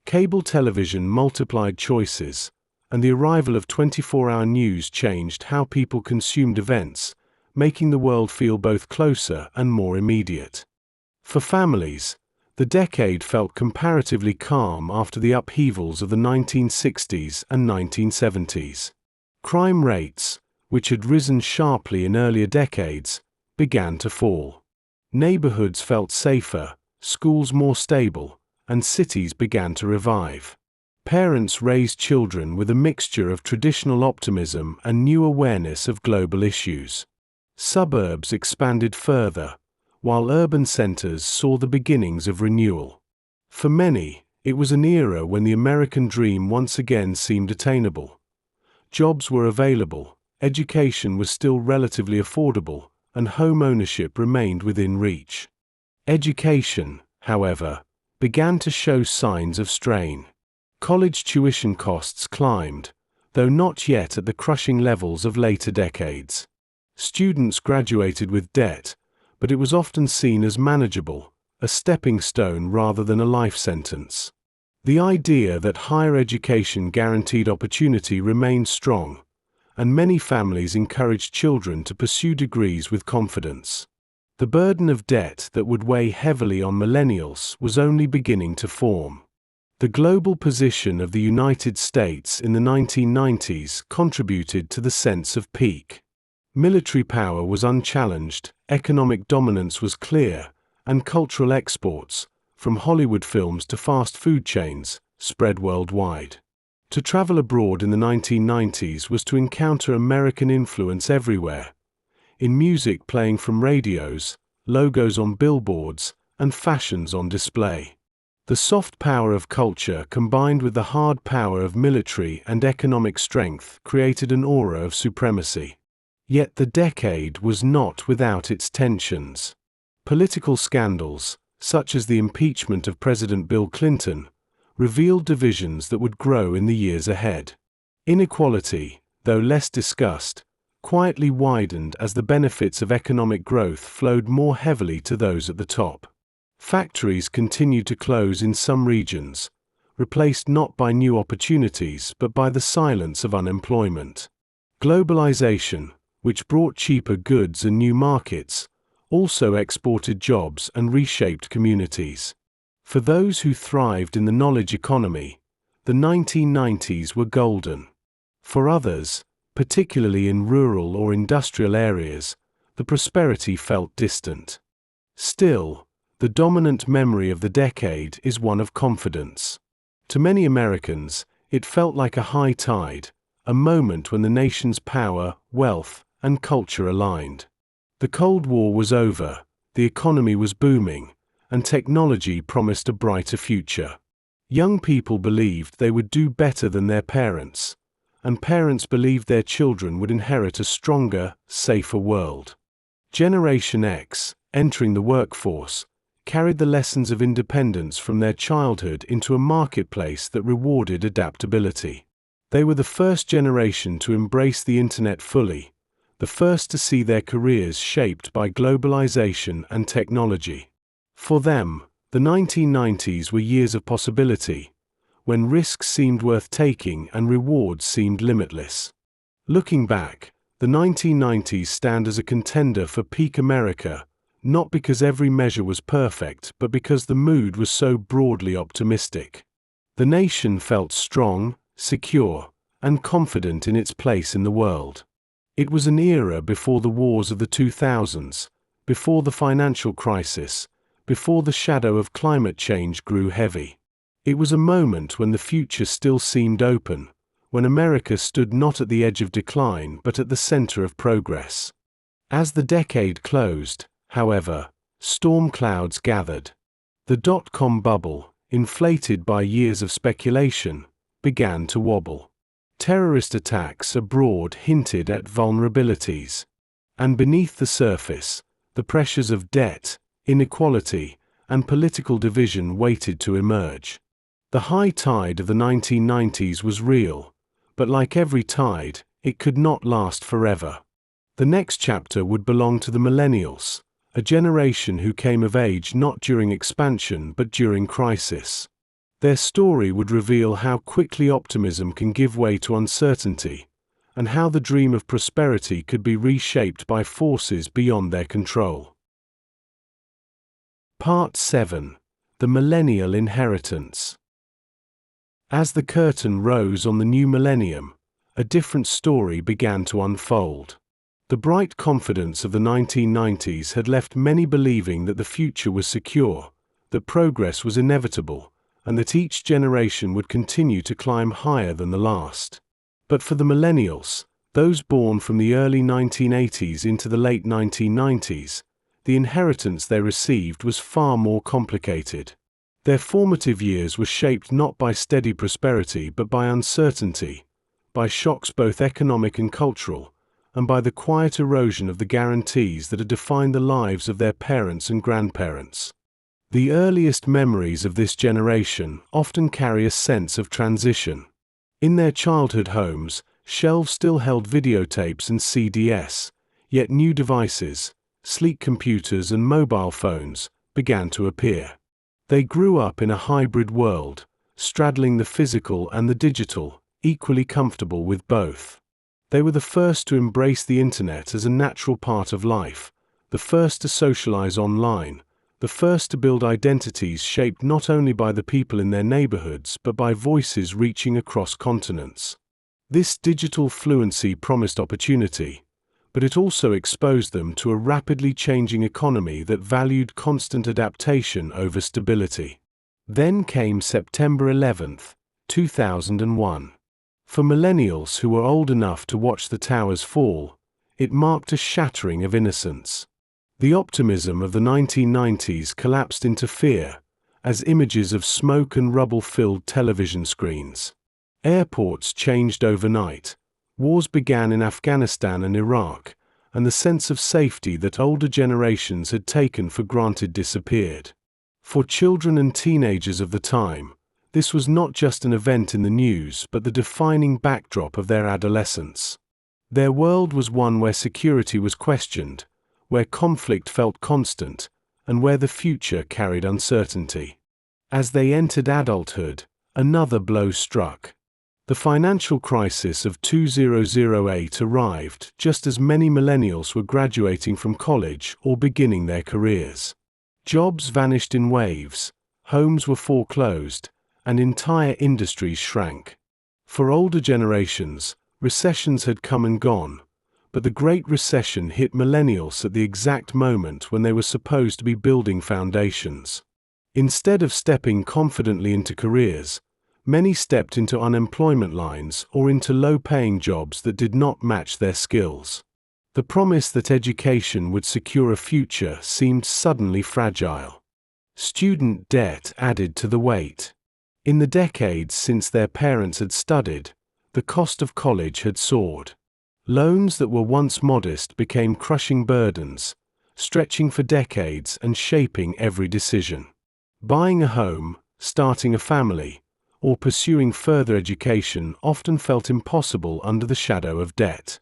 Cable television multiplied choices, and the arrival of 24-hour news changed how people consumed events, making the world feel both closer and more immediate. For families, the decade felt comparatively calm after the upheavals of the 1960s and 1970s. Crime rates, which had risen sharply in earlier decades, began to fall. Neighborhoods felt safer, schools more stable, and cities began to revive. Parents raised children with a mixture of traditional optimism and new awareness of global issues. Suburbs expanded further, while urban centers saw the beginnings of renewal. For many, it was an era when the American dream once again seemed attainable. Jobs were available, education was still relatively affordable, and home ownership remained within reach. Education, however, began to show signs of strain. College tuition costs climbed, though not yet at the crushing levels of later decades. Students graduated with debt, but it was often seen as manageable, a stepping stone rather than a life sentence. The idea that higher education guaranteed opportunity remained strong, and many families encouraged children to pursue degrees with confidence. The burden of debt that would weigh heavily on millennials was only beginning to form. The global position of the United States in the 1990s contributed to the sense of peak. Military power was unchallenged, economic dominance was clear, and cultural exports, from Hollywood films to fast food chains, spread worldwide. To travel abroad in the 1990s was to encounter American influence everywhere, in music playing from radios, logos on billboards, and fashions on display. The soft power of culture combined with the hard power of military and economic strength created an aura of supremacy. Yet the decade was not without its tensions. Political scandals, such as the impeachment of President Bill Clinton, revealed divisions that would grow in the years ahead. Inequality, though less discussed, quietly widened as the benefits of economic growth flowed more heavily to those at the top. Factories continued to close in some regions, replaced not by new opportunities but by the silence of unemployment. Globalization, which brought cheaper goods and new markets, also exported jobs and reshaped communities. For those who thrived in the knowledge economy, the 1990s were golden. For others, particularly in rural or industrial areas, the prosperity felt distant. Still, the dominant memory of the decade is one of confidence. To many Americans, it felt like a high tide, a moment when the nation's power, wealth, and culture aligned. The Cold War was over, the economy was booming, and technology promised a brighter future. Young people believed they would do better than their parents, and parents believed their children would inherit a stronger, safer world. Generation X, entering the workforce, carried the lessons of independence from their childhood into a marketplace that rewarded adaptability. They were the first generation to embrace the internet fully, the first to see their careers shaped by globalization and technology. For them, the 1990s were years of possibility, when risks seemed worth taking and rewards seemed limitless. Looking back, the 1990s stand as a contender for peak America, not because every measure was perfect, but because the mood was so broadly optimistic. The nation felt strong, secure, and confident in its place in the world. It was an era before the wars of the 2000s, before the financial crisis, before the shadow of climate change grew heavy. It was a moment when the future still seemed open, when America stood not at the edge of decline but at the center of progress. As the decade closed, however, storm clouds gathered. The dot-com bubble, inflated by years of speculation, began to wobble. Terrorist attacks abroad hinted at vulnerabilities. And beneath the surface, the pressures of debt, inequality, and political division waited to emerge. The high tide of the 1990s was real, but like every tide, it could not last forever. The next chapter would belong to the Millennials, a generation who came of age not during expansion but during crisis. Their story would reveal how quickly optimism can give way to uncertainty, and how the dream of prosperity could be reshaped by forces beyond their control. Part 7. The Millennial Inheritance. As the curtain rose on the new millennium, a different story began to unfold. The bright confidence of the 1990s had left many believing that the future was secure, that progress was inevitable, and that each generation would continue to climb higher than the last. But for the millennials, those born from the early 1980s into the late 1990s, the inheritance they received was far more complicated. Their formative years were shaped not by steady prosperity but by uncertainty, by shocks both economic and cultural, and by the quiet erosion of the guarantees that had defined the lives of their parents and grandparents. The earliest memories of this generation often carry a sense of transition. In their childhood homes, shelves still held videotapes and CDs, yet new devices, sleek computers and mobile phones, began to appear. They grew up in a hybrid world, straddling the physical and the digital, equally comfortable with both. They were the first to embrace the internet as a natural part of life, the first to socialize online, the first to build identities shaped not only by the people in their neighborhoods but by voices reaching across continents. This digital fluency promised opportunity, but it also exposed them to a rapidly changing economy that valued constant adaptation over stability. Then came September 11, 2001. For millennials who were old enough to watch the towers fall, it marked a shattering of innocence. The optimism of the 1990s collapsed into fear, as images of smoke and rubble filled television screens. Airports changed overnight, wars began in Afghanistan and Iraq, and the sense of safety that older generations had taken for granted disappeared. For children and teenagers of the time, this was not just an event in the news but the defining backdrop of their adolescence. Their world was one where security was questioned, where conflict felt constant, and where the future carried uncertainty. As they entered adulthood, another blow struck. The financial crisis of 2008 arrived just as many millennials were graduating from college or beginning their careers. Jobs vanished in waves, homes were foreclosed, and entire industries shrank. For older generations, recessions had come and gone, but the Great Recession hit millennials at the exact moment when they were supposed to be building foundations. Instead of stepping confidently into careers, Many stepped into unemployment lines or into low-paying jobs that did not match their skills. The promise that education would secure a future seemed suddenly fragile. Student debt added to the weight. In the decades since their parents had studied, the cost of college had soared. Loans that were once modest became crushing burdens, stretching for decades and shaping every decision. Buying a home, starting a family, or pursuing further education often felt impossible under the shadow of debt.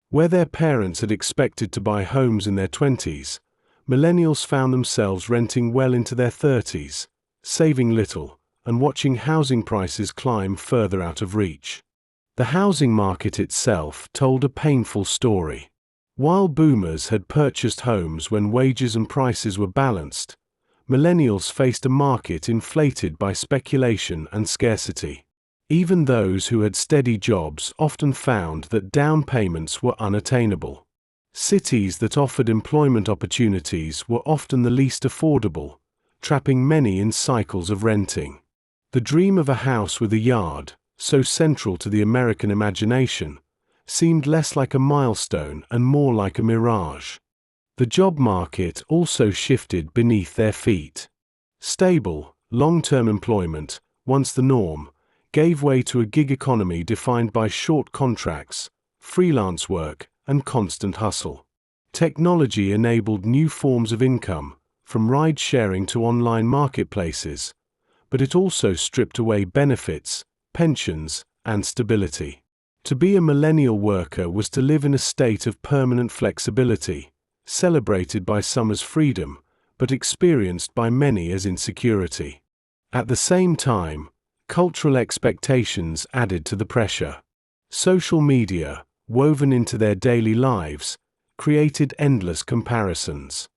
Where their parents had expected to buy homes in their 20s, millennials found themselves renting well into their 30s, saving little, and watching housing prices climb further out of reach. The housing market itself told a painful story. While boomers had purchased homes when wages and prices were balanced, millennials faced a market inflated by speculation and scarcity. Even those who had steady jobs often found that down payments were unattainable. Cities that offered employment opportunities were often the least affordable, trapping many in cycles of renting. The dream of a house with a yard, so central to the American imagination, seemed less like a milestone and more like a mirage. The job market also shifted beneath their feet. Stable, long-term employment, once the norm, gave way to a gig economy defined by short contracts, freelance work, and constant hustle. Technology enabled new forms of income, from ride-sharing to online marketplaces, but it also stripped away benefits, pensions, and stability. To be a millennial worker was to live in a state of permanent flexibility, celebrated by some as freedom, but experienced by many as insecurity. At the same time, cultural expectations added to the pressure. Social media, woven into their daily lives, created endless comparisons.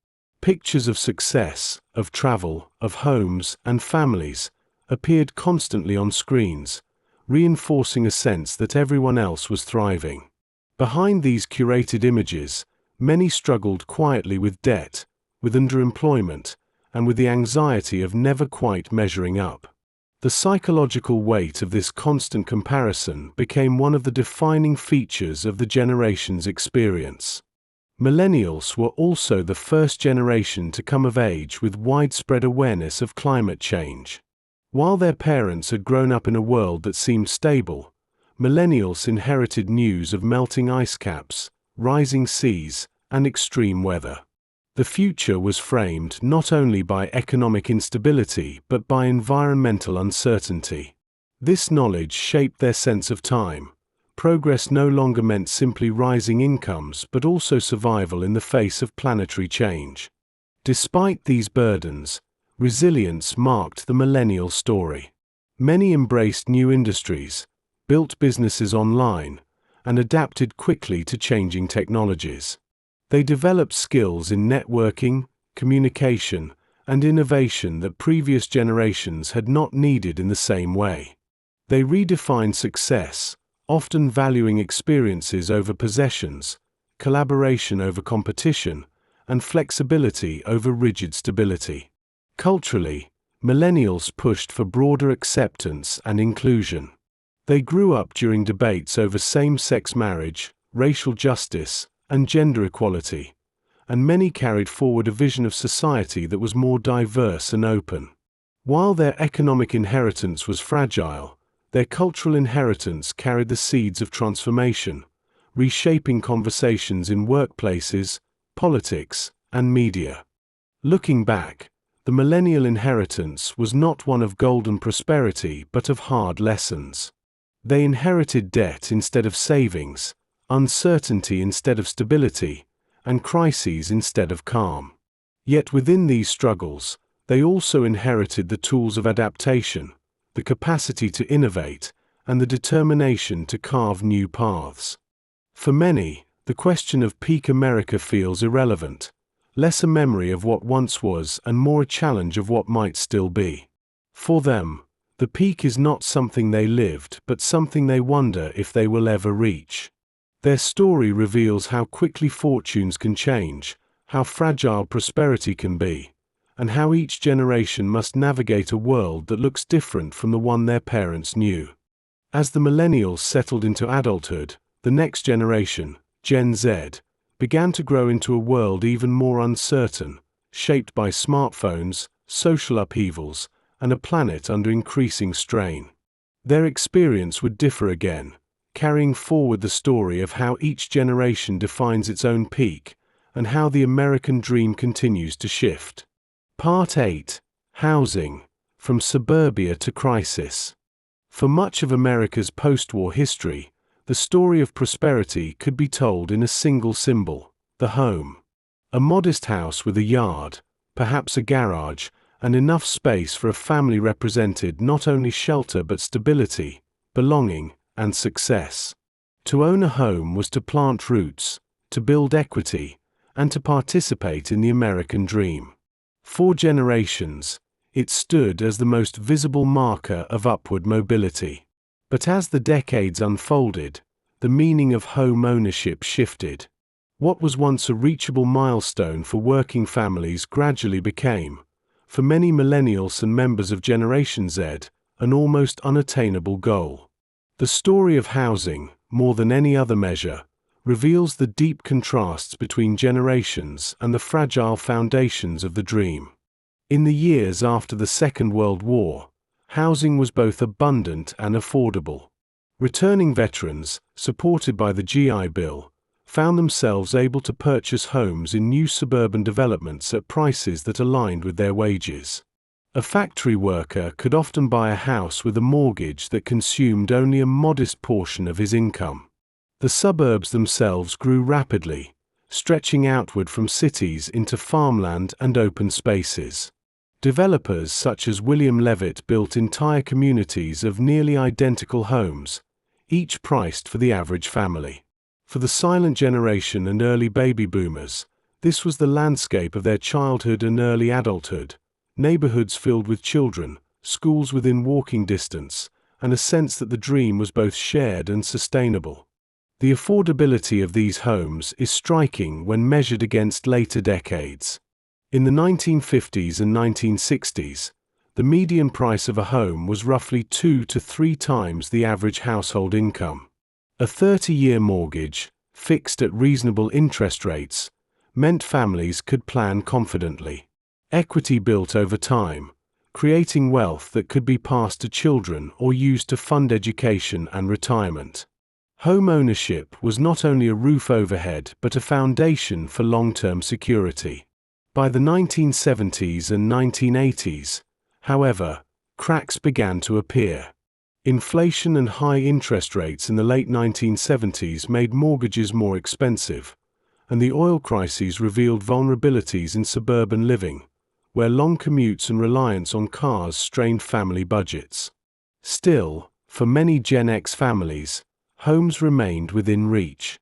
Pictures of success, of travel, of homes and families appeared constantly on screens, reinforcing a sense that everyone else was thriving. Behind these curated images, many struggled quietly with debt, with underemployment, and with the anxiety of never quite measuring up. The psychological weight of this constant comparison became one of the defining features of the generation's experience. Millennials were also the first generation to come of age with widespread awareness of climate change. While their parents had grown up in a world that seemed stable, millennials inherited news of melting ice caps, rising seas, and extreme weather. The future was framed not only by economic instability but by environmental uncertainty. This knowledge shaped their sense of time. Progress no longer meant simply rising incomes but also survival in the face of planetary change. Despite these burdens, resilience marked the millennial story. Many embraced new industries, built businesses online, and adapted quickly to changing technologies. They developed skills in networking, communication, and innovation that previous generations had not needed in the same way. They redefined success, often valuing experiences over possessions, collaboration over competition, and flexibility over rigid stability. Culturally, millennials pushed for broader acceptance and inclusion. They grew up during debates over same-sex marriage, racial justice, and gender equality, and many carried forward a vision of society that was more diverse and open. While their economic inheritance was fragile, their cultural inheritance carried the seeds of transformation, reshaping conversations in workplaces, politics, and media. Looking back, the millennial inheritance was not one of golden prosperity but of hard lessons. They inherited debt instead of savings, uncertainty instead of stability, and crises instead of calm. Yet within these struggles, they also inherited the tools of adaptation, the capacity to innovate, and the determination to carve new paths. For many, the question of peak America feels irrelevant, less a memory of what once was and more a challenge of what might still be. For them, the peak is not something they lived but something they wonder if they will ever reach. Their story reveals how quickly fortunes can change, how fragile prosperity can be, and how each generation must navigate a world that looks different from the one their parents knew. As the millennials settled into adulthood, the next generation, Gen Z, began to grow into a world even more uncertain, shaped by smartphones, social upheavals, and a planet under increasing strain. Their experience would differ again, carrying forward the story of how each generation defines its own peak, and how the American dream continues to shift. Part 8. Housing, from Suburbia to Crisis. For much of America's post-war history, the story of prosperity could be told in a single symbol: the home. A modest house with a yard, perhaps a garage, and enough space for a family represented not only shelter but stability, belonging, and success. To own a home was to plant roots, to build equity, and to participate in the American dream. For generations, it stood as the most visible marker of upward mobility. But as the decades unfolded, the meaning of home ownership shifted. What was once a reachable milestone for working families gradually became, for many millennials and members of Generation Z, an almost unattainable goal. The story of housing, more than any other measure, reveals the deep contrasts between generations and the fragile foundations of the dream. In the years after the Second World War, housing was both abundant and affordable. Returning veterans, supported by the GI Bill, found themselves able to purchase homes in new suburban developments at prices that aligned with their wages. A factory worker could often buy a house with a mortgage that consumed only a modest portion of his income. The suburbs themselves grew rapidly, stretching outward from cities into farmland and open spaces. Developers such as William Levitt built entire communities of nearly identical homes, each priced for the average family. For the silent generation and early baby boomers, this was the landscape of their childhood and early adulthood: neighborhoods filled with children, schools within walking distance, and a sense that the dream was both shared and sustainable. The affordability of these homes is striking when measured against later decades. In the 1950s and 1960s, the median price of a home was roughly 2 to 3 times the average household income. A 30-year mortgage, fixed at reasonable interest rates, meant families could plan confidently. Equity built over time, creating wealth that could be passed to children or used to fund education and retirement. Home ownership was not only a roof overhead but a foundation for long-term security. By the 1970s and 1980s, however, cracks began to appear. Inflation and high interest rates in the late 1970s made mortgages more expensive, and the oil crises revealed vulnerabilities in suburban living, where long commutes and reliance on cars strained family budgets. Still, for many Gen X families, homes remained within reach.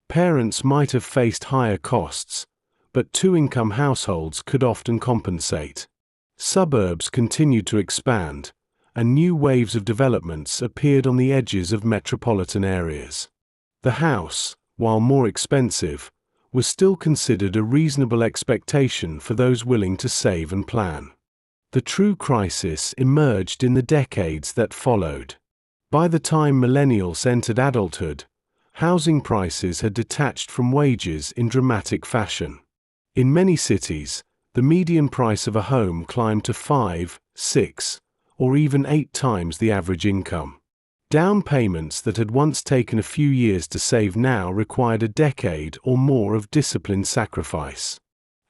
Parents might have faced higher costs, but two-income households could often compensate. Suburbs continued to expand, and new waves of developments appeared on the edges of metropolitan areas. The house, while more expensive, was still considered a reasonable expectation for those willing to save and plan. The true crisis emerged in the decades that followed. By the time millennials entered adulthood, housing prices had detached from wages in dramatic fashion. In many cities, the median price of a home climbed to 5, 6, or even 8 times the average income. Down payments that had once taken a few years to save now required a decade or more of disciplined sacrifice.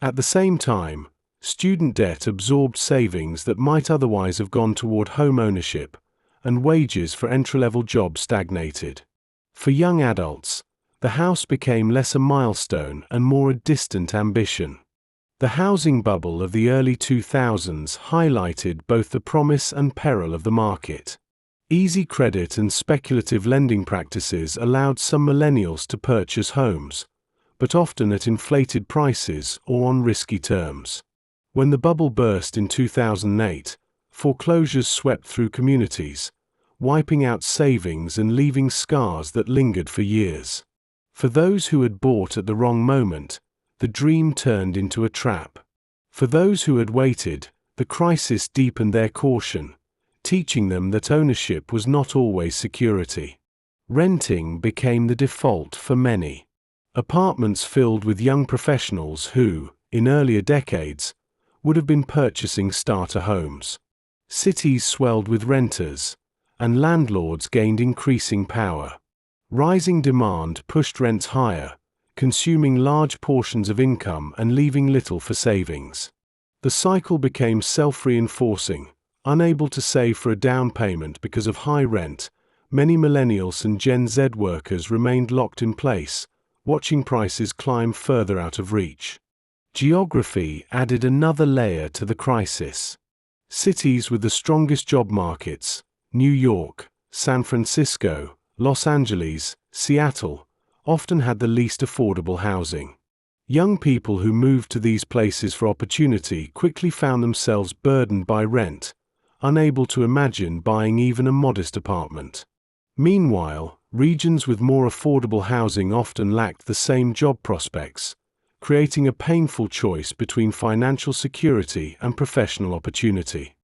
At the same time, student debt absorbed savings that might otherwise have gone toward home ownership, and wages for entry-level jobs stagnated. For young adults, the house became less a milestone and more a distant ambition. The housing bubble of the early 2000s highlighted both the promise and peril of the market. Easy credit and speculative lending practices allowed some millennials to purchase homes, but often at inflated prices or on risky terms. When the bubble burst in 2008, foreclosures swept through communities, wiping out savings and leaving scars that lingered for years. For those who had bought at the wrong moment, the dream turned into a trap. For those who had waited, the crisis deepened their caution, teaching them that ownership was not always security. Renting became the default for many. Apartments filled with young professionals who, in earlier decades, would have been purchasing starter homes. Cities swelled with renters, and landlords gained increasing power. Rising demand pushed rents higher, consuming large portions of income and leaving little for savings. The cycle became self-reinforcing. Unable to save for a down payment because of high rent, many Millennials and Gen Z workers remained locked in place, watching prices climb further out of reach. Geography added another layer to the crisis. Cities with the strongest job markets, New York, San Francisco, Los Angeles, Seattle, often had the least affordable housing. Young people who moved to these places for opportunity quickly found themselves burdened by rent, unable to imagine buying even a modest apartment. Meanwhile, regions with more affordable housing often lacked the same job prospects, creating a painful choice between financial security and professional opportunity.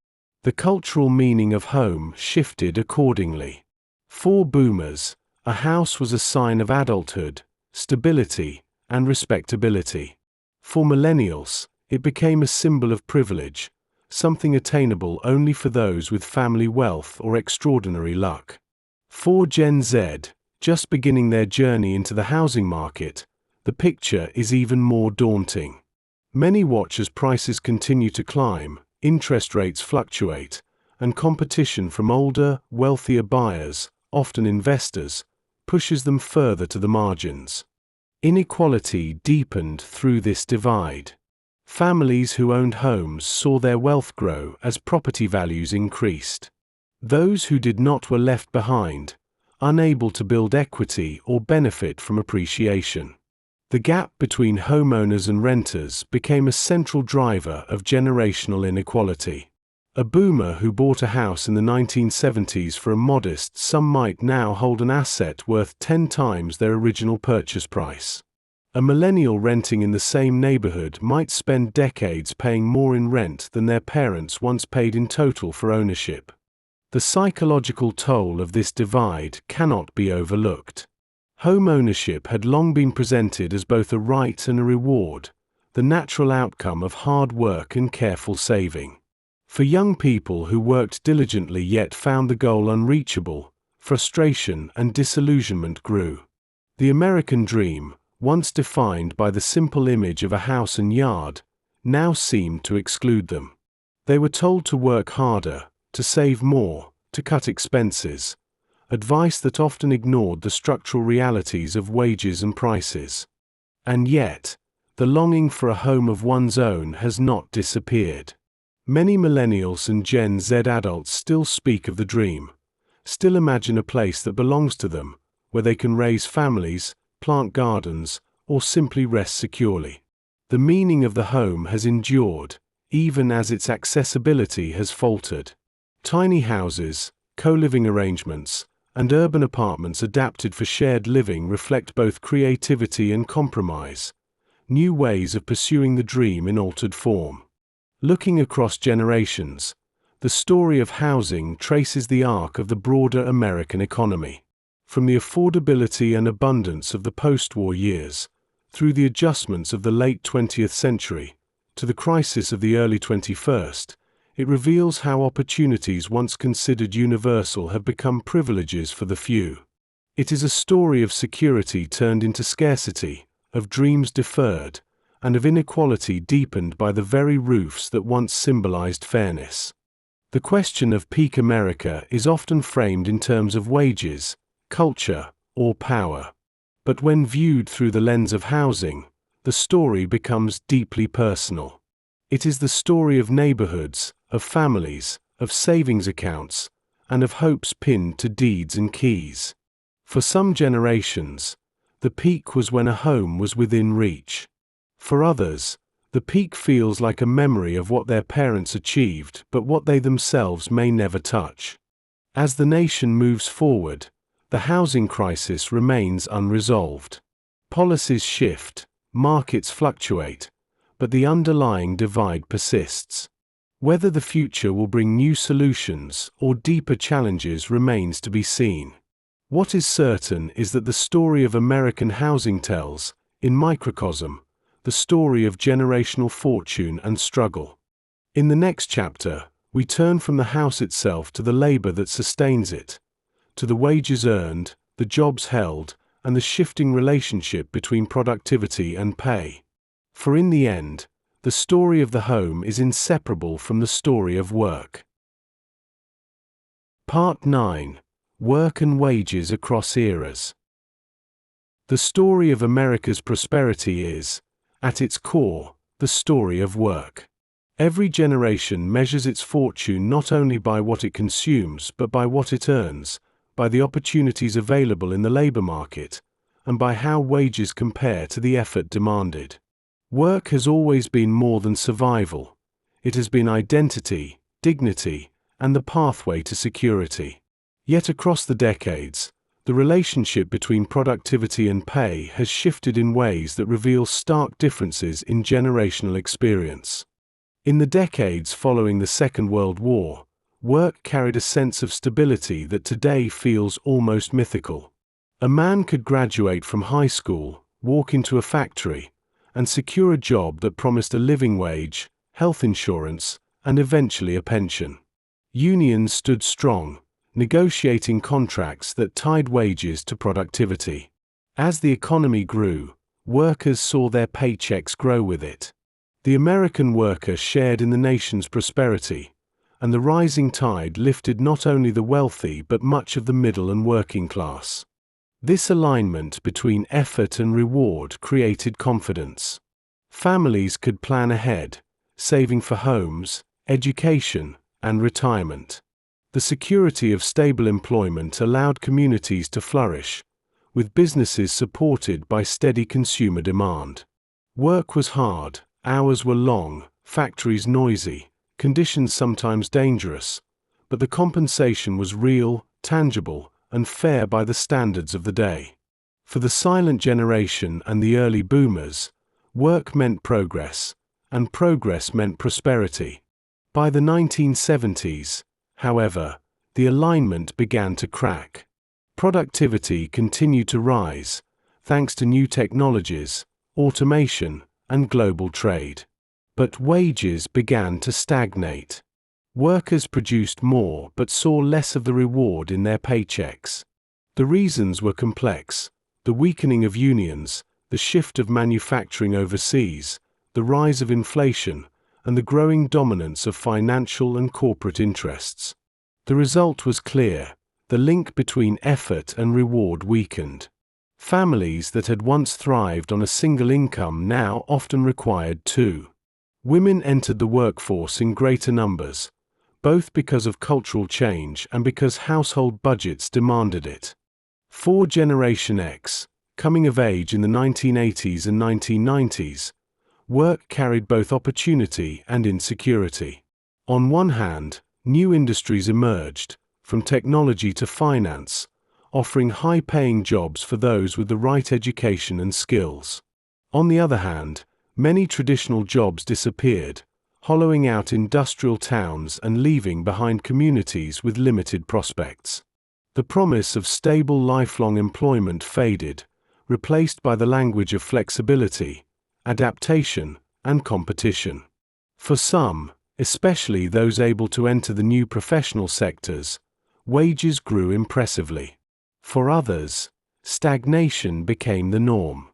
The cultural meaning of home shifted accordingly. For boomers, a house was a sign of adulthood, stability, and respectability. For millennials, it became a symbol of privilege, something attainable only for those with family wealth or extraordinary luck. For Gen Z, just beginning their journey into the housing market, the picture is even more daunting. Many watch as prices continue to climb, interest rates fluctuate, and competition from older, wealthier buyers, often investors, pushes them further to the margins. Inequality deepened through this divide. Families who owned homes saw their wealth grow as property values increased. Those who did not were left behind, unable to build equity or benefit from appreciation. The gap between homeowners and renters became a central driver of generational inequality. A boomer who bought a house in the 1970s for a modest sum might now hold an asset worth 10 times their original purchase price. A millennial renting in the same neighborhood might spend decades paying more in rent than their parents once paid in total for ownership. The psychological toll of this divide cannot be overlooked. Home ownership had long been presented as both a right and a reward, the natural outcome of hard work and careful saving. For young people who worked diligently yet found the goal unreachable, frustration and disillusionment grew. The American dream, once defined by the simple image of a house and yard, now seemed to exclude them. They were told to work harder, to save more, to cut expenses, advice that often ignored the structural realities of wages and prices. And yet, the longing for a home of one's own has not disappeared. Many millennials and Gen Z adults still speak of the dream, still imagine a place that belongs to them, where they can raise families, plant gardens, or simply rest securely. The meaning of the home has endured, even as its accessibility has faltered. Tiny houses, co-living arrangements, and urban apartments adapted for shared living reflect both creativity and compromise, new ways of pursuing the dream in altered form. Looking across generations, the story of housing traces the arc of the broader American economy. From the affordability and abundance of the post-war years, through the adjustments of the late 20th century, to the crisis of the early 21st, it reveals how opportunities once considered universal have become privileges for the few. It is a story of security turned into scarcity, of dreams deferred, and of inequality deepened by the very roofs that once symbolized fairness. The question of peak America is often framed in terms of wages, culture, or power. But when viewed through the lens of housing, the story becomes deeply personal. It is the story of neighborhoods, of families, of savings accounts, and of hopes pinned to deeds and keys. For some generations, the peak was when a home was within reach. For others, the peak feels like a memory of what their parents achieved but what they themselves may never touch. As the nation moves forward, the housing crisis remains unresolved. Policies shift, markets fluctuate, but the underlying divide persists. Whether the future will bring new solutions or deeper challenges remains to be seen. What is certain is that the story of American housing tells, in microcosm, the story of generational fortune and struggle. In the next chapter, we turn from the house itself to the labor that sustains it, to the wages earned, the jobs held, and the shifting relationship between productivity and pay. For in the end, the story of the home is inseparable from the story of work. Part 9. Work and Wages Across Eras. The story of America's prosperity is, at its core, the story of work. Every generation measures its fortune not only by what it consumes but by what it earns, by the opportunities available in the labor market, and by how wages compare to the effort demanded. Work has always been more than survival. It has been identity, dignity, and the pathway to security. Yet across the decades, the relationship between productivity and pay has shifted in ways that reveal stark differences in generational experience. In the decades following the Second World War, work carried a sense of stability that today feels almost mythical. A man could graduate from high school, walk into a factory, and secure a job that promised a living wage, health insurance, and eventually a pension. Unions stood strong, negotiating contracts that tied wages to productivity. As the economy grew, workers saw their paychecks grow with it. The American worker shared in the nation's prosperity, and the rising tide lifted not only the wealthy but much of the middle and working class. This alignment between effort and reward created confidence. Families could plan ahead, saving for homes, education, and retirement. The security of stable employment allowed communities to flourish, with businesses supported by steady consumer demand. Work was hard, hours were long, factories noisy, conditions sometimes dangerous, but the compensation was real, tangible, and fair by the standards of the day. For the silent generation and the early boomers, work meant progress, and progress meant prosperity. By the 1970s, however, the alignment began to crack. Productivity continued to rise, thanks to new technologies, automation, and global trade. But wages began to stagnate. Workers produced more but saw less of the reward in their paychecks. The reasons were complex: the weakening of unions, the shift of manufacturing overseas, the rise of inflation, and the growing dominance of financial and corporate interests. The result was clear: the link between effort and reward weakened. Families that had once thrived on a single income now often required two. Women entered the workforce in greater numbers, both because of cultural change and because household budgets demanded it. For Generation X, coming of age in the 1980s and 1990s, work carried both opportunity and insecurity. On one hand, new industries emerged, from technology to finance, offering high-paying jobs for those with the right education and skills. On the other hand, many traditional jobs disappeared, hollowing out industrial towns and leaving behind communities with limited prospects. The promise of stable lifelong employment faded, replaced by the language of flexibility, adaptation, and competition. For some, especially those able to enter the new professional sectors, wages grew impressively. For others, stagnation became the norm.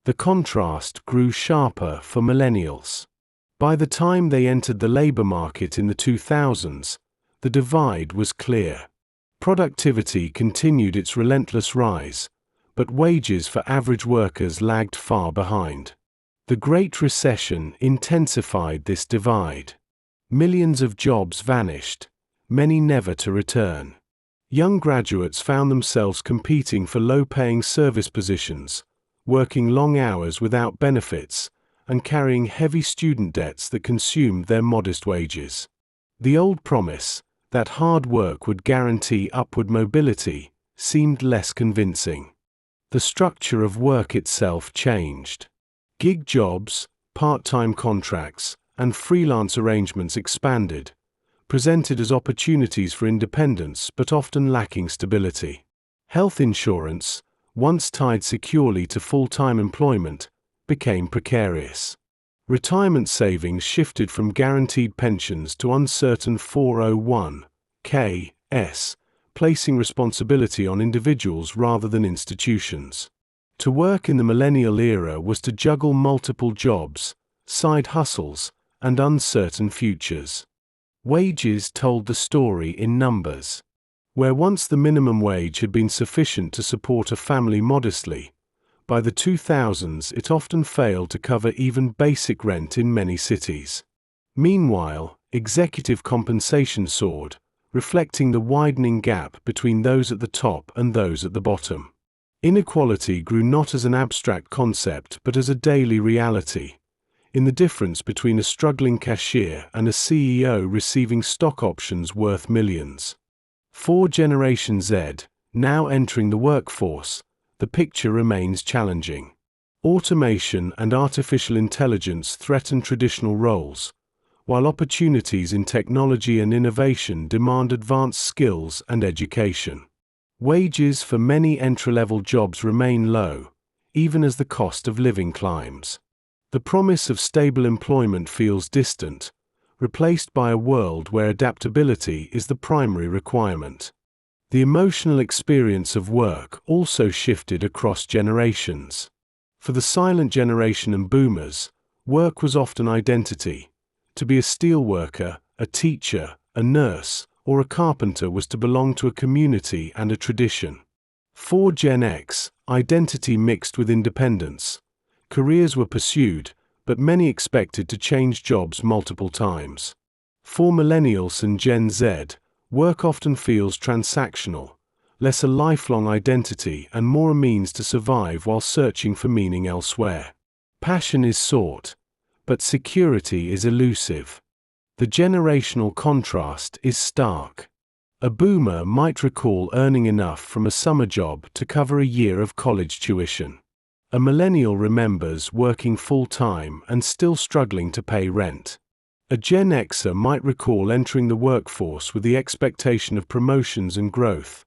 The contrast grew sharper for millennials. By the time they entered the labor market in the 2000s, the divide was clear. Productivity continued its relentless rise, but wages for average workers lagged far behind. The Great Recession intensified this divide. Millions of jobs vanished, many never to return. Young graduates found themselves competing for low-paying service positions, working long hours without benefits, and carrying heavy student debts that consumed their modest wages. The old promise, that hard work would guarantee upward mobility, seemed less convincing. The structure of work itself changed. Gig jobs, part-time contracts, and freelance arrangements expanded, presented as opportunities for independence but often lacking stability. Health insurance, once tied securely to full-time employment, became precarious. Retirement savings shifted from guaranteed pensions to uncertain 401(k)s, placing responsibility on individuals rather than institutions. To work in the millennial era was to juggle multiple jobs, side hustles, and uncertain futures. Wages told the story in numbers. Where once the minimum wage had been sufficient to support a family modestly, by the 2000s it often failed to cover even basic rent in many cities. Meanwhile, executive compensation soared, reflecting the widening gap between those at the top and those at the bottom. Inequality grew not as an abstract concept but as a daily reality, in the difference between a struggling cashier and a CEO receiving stock options worth millions. For Generation Z, now entering the workforce, the picture remains challenging. Automation and artificial intelligence threaten traditional roles, while opportunities in technology and innovation demand advanced skills and education. Wages for many entry-level jobs remain low, even as the cost of living climbs. The promise of stable employment feels distant, replaced by a world where adaptability is the primary requirement. The emotional experience of work also shifted across generations. For the silent generation and boomers, work was often identity. To be a steelworker, a teacher, a nurse, or a carpenter was to belong to a community and a tradition. For Gen X, identity mixed with independence. Careers were pursued, but many expected to change jobs multiple times. For Millennials and Gen Z, work often feels transactional, less a lifelong identity and more a means to survive while searching for meaning elsewhere. Passion is sought, but security is elusive. The generational contrast is stark. A boomer might recall earning enough from a summer job to cover a year of college tuition. A millennial remembers working full-time and still struggling to pay rent. A Gen Xer might recall entering the workforce with the expectation of promotions and growth.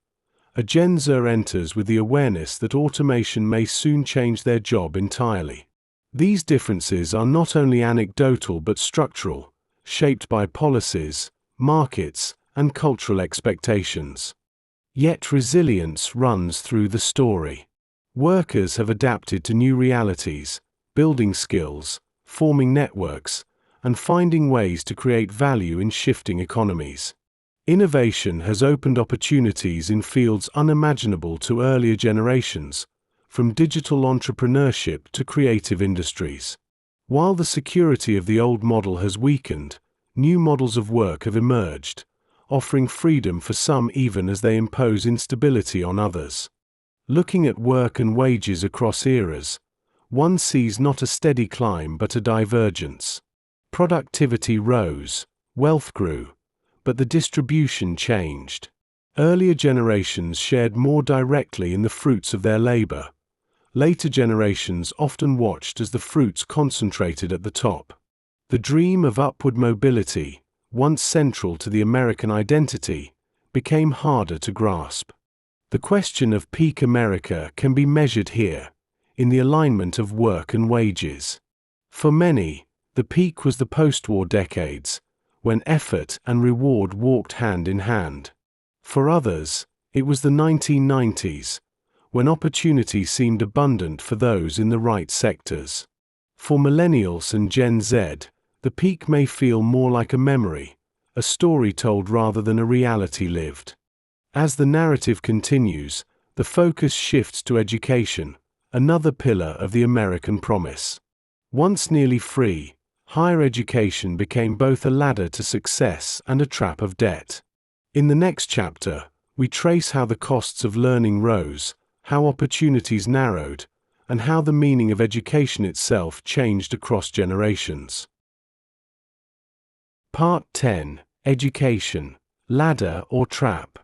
A Gen Zer enters with the awareness that automation may soon change their job entirely. These differences are not only anecdotal but structural, shaped by policies, markets, and cultural expectations. Yet resilience runs through the story. Workers have adapted to new realities, building skills, forming networks, and finding ways to create value in shifting economies. Innovation has opened opportunities in fields unimaginable to earlier generations, from digital entrepreneurship to creative industries. While the security of the old model has weakened, new models of work have emerged, offering freedom for some even as they impose instability on others. Looking at work and wages across eras, one sees not a steady climb but a divergence. Productivity rose, wealth grew, but the distribution changed. Earlier generations shared more directly in the fruits of their labor. Later generations often watched as the fruits concentrated at the top. The dream of upward mobility, once central to the American identity, became harder to grasp. The question of peak America can be measured here, in the alignment of work and wages. For many, the peak was the post-war decades, when effort and reward walked hand in hand. For others, it was the 1990s, when opportunity seemed abundant for those in the right sectors. For Millennials and Gen Z, the peak may feel more like a memory, a story told rather than a reality lived. As the narrative continues, the focus shifts to education, another pillar of the American promise. Once nearly free, higher education became both a ladder to success and a trap of debt. In the next chapter, we trace how the costs of learning rose, how opportunities narrowed, and how the meaning of education itself changed across generations. Part 10: Education, Ladder or Trap?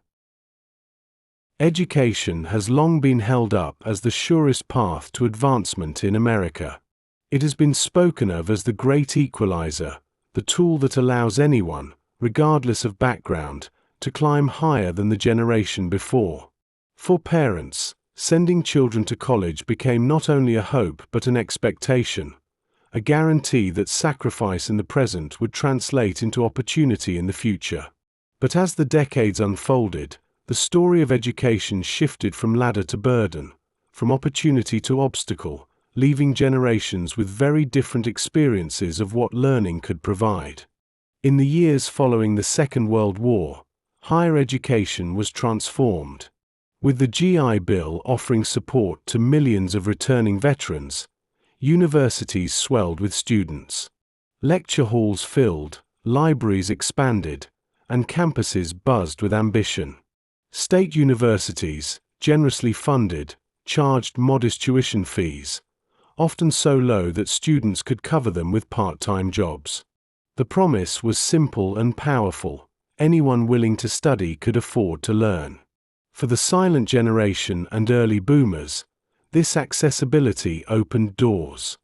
Education has long been held up as the surest path to advancement in America. It has been spoken of as the great equalizer, the tool that allows anyone, regardless of background, to climb higher than the generation before. For parents, sending children to college became not only a hope but an expectation, a guarantee that sacrifice in the present would translate into opportunity in the future. But as the decades unfolded, the story of education shifted from ladder to burden, from opportunity to obstacle, leaving generations with very different experiences of what learning could provide. In the years following the Second World War, higher education was transformed. With the GI Bill offering support to millions of returning veterans, universities swelled with students. Lecture halls filled, libraries expanded, and campuses buzzed with ambition. State universities, generously funded, charged modest tuition fees, often so low that students could cover them with part-time jobs. The promise was simple and powerful: anyone willing to study could afford to learn. For the silent generation and early boomers, this accessibility opened doors.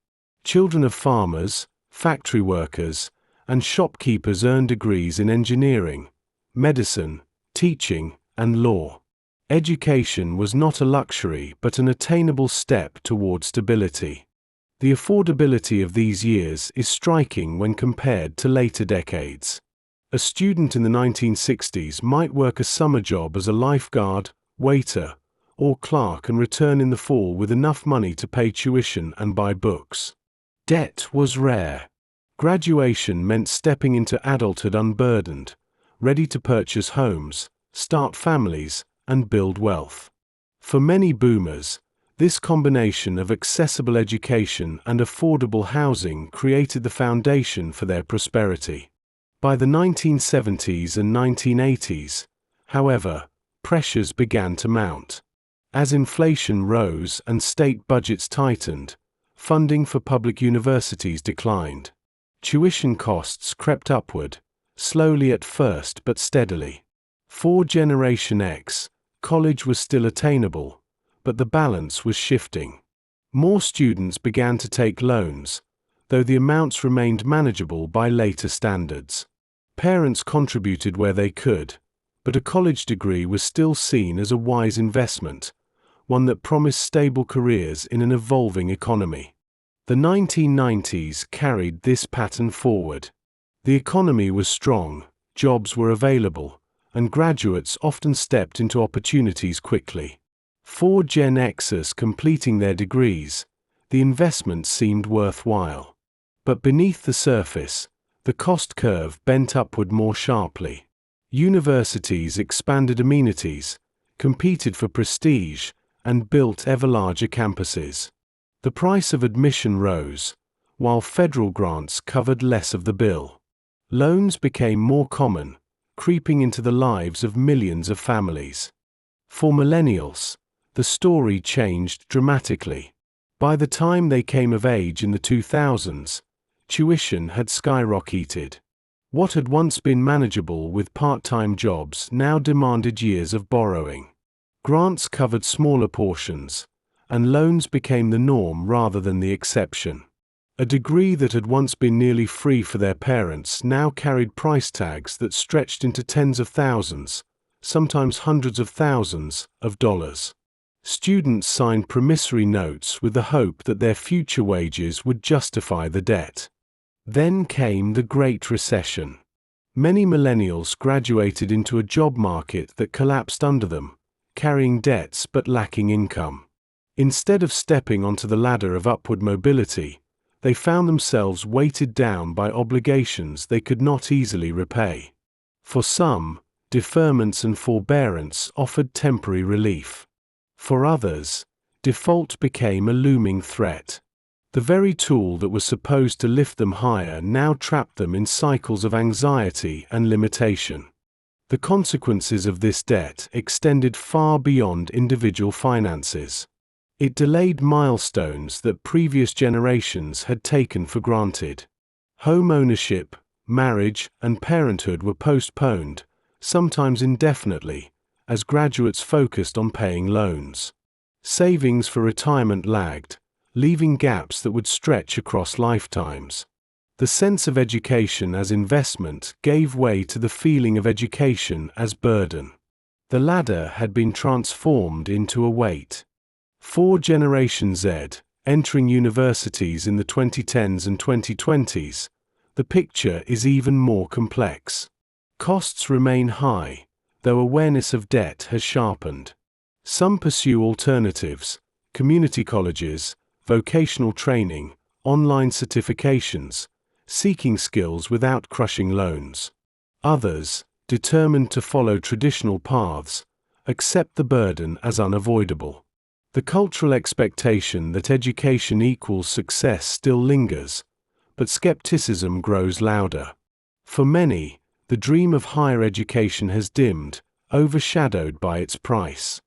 Children of farmers, factory workers, and shopkeepers earned degrees in engineering, medicine, teaching, and law. Education was not a luxury but an attainable step toward stability. The affordability of these years is striking when compared to later decades. A student in the 1960s might work a summer job as a lifeguard, waiter, or clerk and return in the fall with enough money to pay tuition and buy books. Debt was rare. Graduation meant stepping into adulthood unburdened, ready to purchase homes, start families, and build wealth. For many boomers, this combination of accessible education and affordable housing created the foundation for their prosperity. By the 1970s and 1980s, however, pressures began to mount. As inflation rose and state budgets tightened, funding for public universities declined. Tuition costs crept upward, slowly at first but steadily. For Generation X, college was still attainable, but the balance was shifting. More students began to take loans, though the amounts remained manageable by later standards. Parents contributed where they could, but a college degree was still seen as a wise investment, one that promised stable careers in an evolving economy. The 1990s carried this pattern forward. The economy was strong, jobs were available, and graduates often stepped into opportunities quickly. For Gen Xers completing their degrees, the investment seemed worthwhile. But beneath the surface, the cost curve bent upward more sharply. Universities expanded amenities, competed for prestige, and built ever larger campuses. The price of admission rose, while federal grants covered less of the bill. Loans became more common, creeping into the lives of millions of families. For millennials, the story changed dramatically. By the time they came of age in the 2000s, tuition had skyrocketed. What had once been manageable with part-time jobs now demanded years of borrowing. Grants covered smaller portions, and loans became the norm rather than the exception. A degree that had once been nearly free for their parents now carried price tags that stretched into tens of thousands, sometimes hundreds of thousands, of dollars. Students signed promissory notes with the hope that their future wages would justify the debt. Then came the Great Recession. Many millennials graduated into a job market that collapsed under them, carrying debts but lacking income. Instead of stepping onto the ladder of upward mobility, they found themselves weighted down by obligations they could not easily repay. For some, deferments and forbearance offered temporary relief. For others, default became a looming threat. The very tool that was supposed to lift them higher now trapped them in cycles of anxiety and limitation. The consequences of this debt extended far beyond individual finances. It delayed milestones that previous generations had taken for granted. Home ownership, marriage, and parenthood were postponed, sometimes indefinitely, as graduates focused on paying loans. Savings for retirement lagged, leaving gaps that would stretch across lifetimes. The sense of education as investment gave way to the feeling of education as burden. The ladder had been transformed into a weight. For Generation Z, entering universities in the 2010s and 2020s, the picture is even more complex. Costs remain high, though awareness of debt has sharpened. Some pursue alternatives: community colleges, vocational training, online certifications, seeking skills without crushing loans. Others, determined to follow traditional paths, accept the burden as unavoidable. The cultural expectation that education equals success still lingers, but skepticism grows louder. For many, the dream of higher education has dimmed, overshadowed by its price.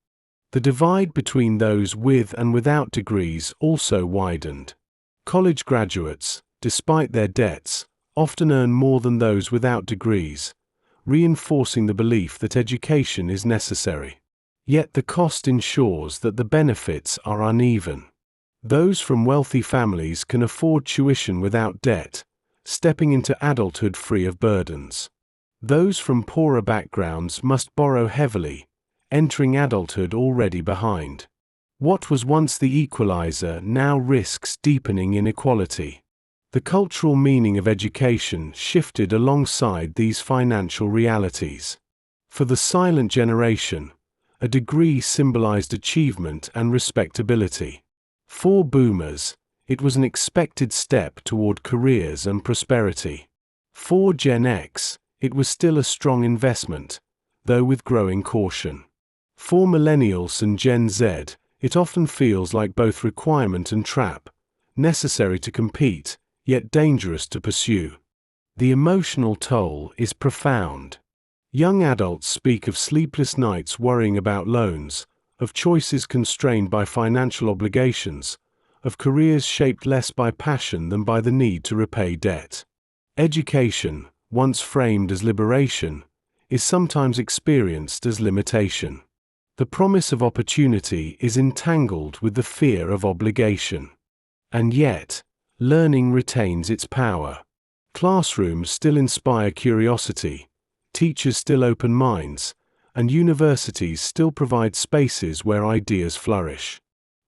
The divide between those with and without degrees also widened. College graduates, despite their debts, often earn more than those without degrees, reinforcing the belief that education is necessary. Yet the cost ensures that the benefits are uneven. Those from wealthy families can afford tuition without debt, stepping into adulthood free of burdens. Those from poorer backgrounds must borrow heavily, entering adulthood already behind. What was once the equalizer now risks deepening inequality. The cultural meaning of education shifted alongside these financial realities. For the silent generation, a degree symbolized achievement and respectability. For boomers, it was an expected step toward careers and prosperity. For Gen X, it was still a strong investment, though with growing caution. For Millennials and Gen Z, it often feels like both requirement and trap, necessary to compete, yet dangerous to pursue. The emotional toll is profound. Young adults speak of sleepless nights worrying about loans, of choices constrained by financial obligations, of careers shaped less by passion than by the need to repay debt. Education, once framed as liberation, is sometimes experienced as limitation. The promise of opportunity is entangled with the fear of obligation. And yet, learning retains its power. Classrooms still inspire curiosity, teachers still open minds, and universities still provide spaces where ideas flourish.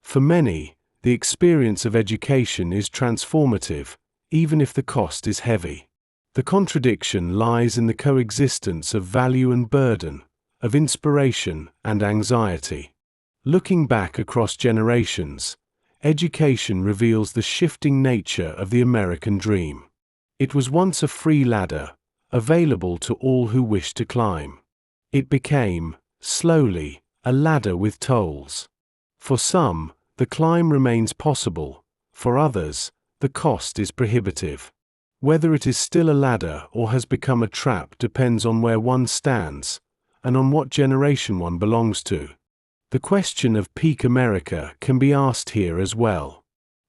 For many, the experience of education is transformative, even if the cost is heavy. The contradiction lies in the coexistence of value and burden, of inspiration and anxiety. Looking back across generations, education reveals the shifting nature of the American dream. It was once a free ladder, available to all who wished to climb. It became, slowly, a ladder with tolls. For some, the climb remains possible; for others, the cost is prohibitive. Whether it is still a ladder or has become a trap depends on where one stands, and on what generation one belongs to. The question of peak America can be asked here as well.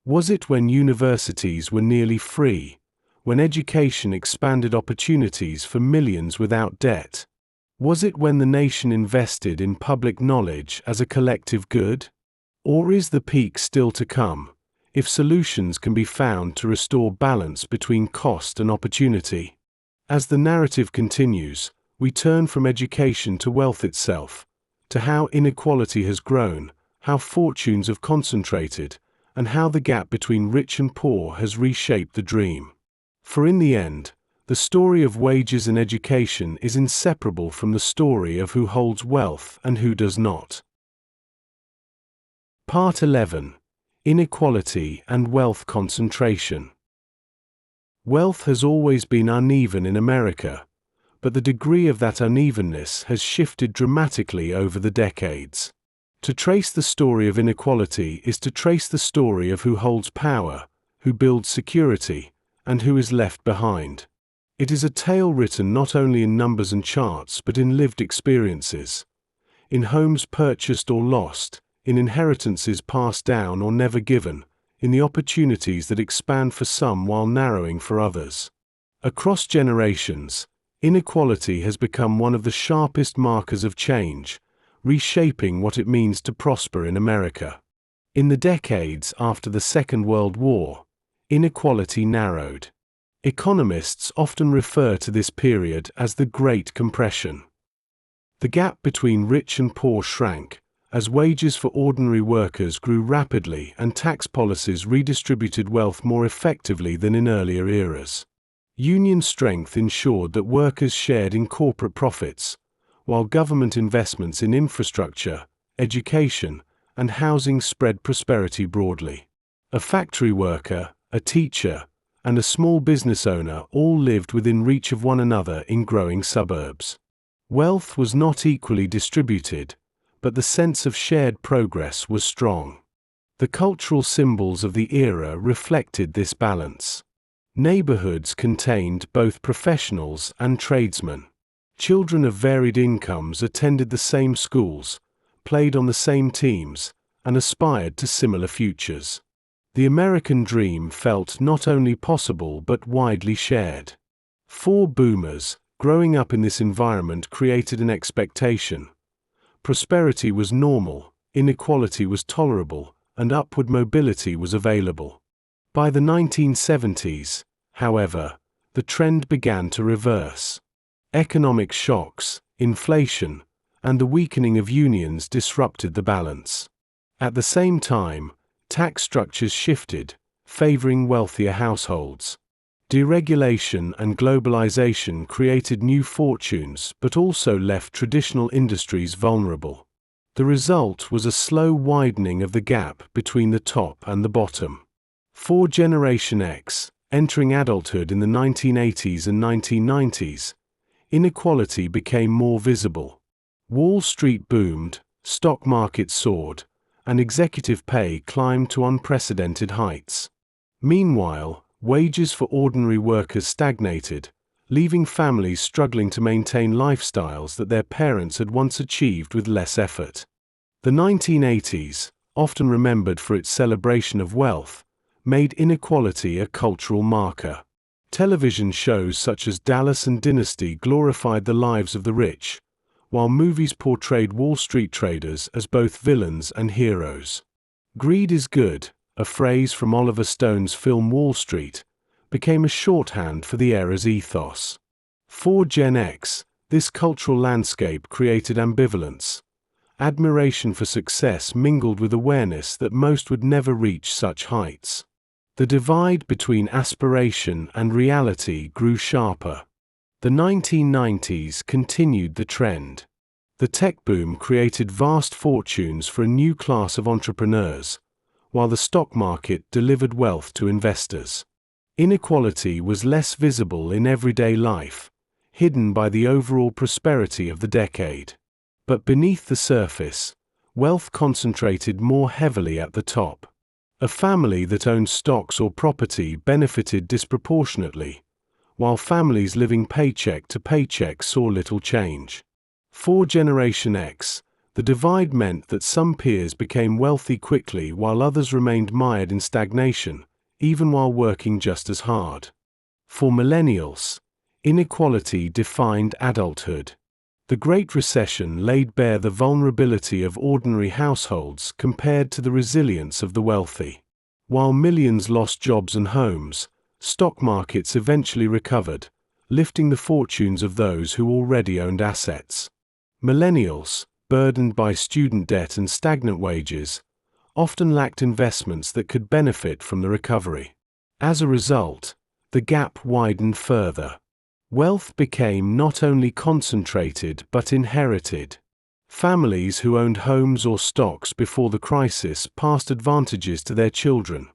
Was it when universities were nearly free, when education expanded opportunities for millions without debt? Was it when the nation invested in public knowledge as a collective good? Or is the peak still to come, if solutions can be found to restore balance between cost and opportunity? As the narrative continues, we turn from education to wealth itself, to how inequality has grown, how fortunes have concentrated, and how the gap between rich and poor has reshaped the dream. For in the end, the story of wages and education is inseparable from the story of who holds wealth and who does not. Part 11. Inequality and Wealth Concentration. Wealth has always been uneven in America, but the degree of that unevenness has shifted dramatically over the decades. To trace the story of inequality is to trace the story of who holds power, who builds security, and who is left behind. It is a tale written not only in numbers and charts but in lived experiences, in homes purchased or lost, in inheritances passed down or never given, in the opportunities that expand for some while narrowing for others. Across generations, inequality has become one of the sharpest markers of change, reshaping what it means to prosper in America. In the decades after the Second World War, inequality narrowed. Economists often refer to this period as the Great Compression. The gap between rich and poor shrank, as wages for ordinary workers grew rapidly and tax policies redistributed wealth more effectively than in earlier eras. Union strength ensured that workers shared in corporate profits, while government investments in infrastructure, education, and housing spread prosperity broadly. A factory worker, a teacher, and a small business owner all lived within reach of one another in growing suburbs. Wealth was not equally distributed, but the sense of shared progress was strong. The cultural symbols of the era reflected this balance. Neighborhoods contained both professionals and tradesmen. Children of varied incomes attended the same schools, played on the same teams, and aspired to similar futures. The American dream felt not only possible but widely shared. For boomers, growing up in this environment created an expectation. Prosperity was normal, inequality was tolerable, and upward mobility was available. By the 1970s, however, the trend began to reverse. Economic shocks, inflation, and the weakening of unions disrupted the balance. At the same time, tax structures shifted, favoring wealthier households. Deregulation and globalization created new fortunes but also left traditional industries vulnerable. The result was a slow widening of the gap between the top and the bottom. For Generation X, entering adulthood in the 1980s and 1990s, inequality became more visible. Wall Street boomed, stock markets soared, and executive pay climbed to unprecedented heights. Meanwhile, wages for ordinary workers stagnated, leaving families struggling to maintain lifestyles that their parents had once achieved with less effort. The 1980s, often remembered for its celebration of wealth, made inequality a cultural marker. Television shows such as Dallas and Dynasty glorified the lives of the rich, while movies portrayed Wall Street traders as both villains and heroes. Greed is good, a phrase from Oliver Stone's film Wall Street, became a shorthand for the era's ethos. For Gen X, this cultural landscape created ambivalence. Admiration for success mingled with awareness that most would never reach such heights. The divide between aspiration and reality grew sharper. The 1990s continued the trend. The tech boom created vast fortunes for a new class of entrepreneurs, while the stock market delivered wealth to investors. Inequality was less visible in everyday life, hidden by the overall prosperity of the decade. But beneath the surface, wealth concentrated more heavily at the top. A family that owned stocks or property benefited disproportionately, while families living paycheck to paycheck saw little change. For Generation X, the divide meant that some peers became wealthy quickly while others remained mired in stagnation, even while working just as hard. For Millennials, inequality defined adulthood. The Great Recession laid bare the vulnerability of ordinary households compared to the resilience of the wealthy. While millions lost jobs and homes, stock markets eventually recovered, lifting the fortunes of those who already owned assets. Millennials, burdened by student debt and stagnant wages, often lacked investments that could benefit from the recovery. As a result, the gap widened further. Wealth became not only concentrated but inherited. Families who owned homes or stocks before the crisis passed advantages to their children.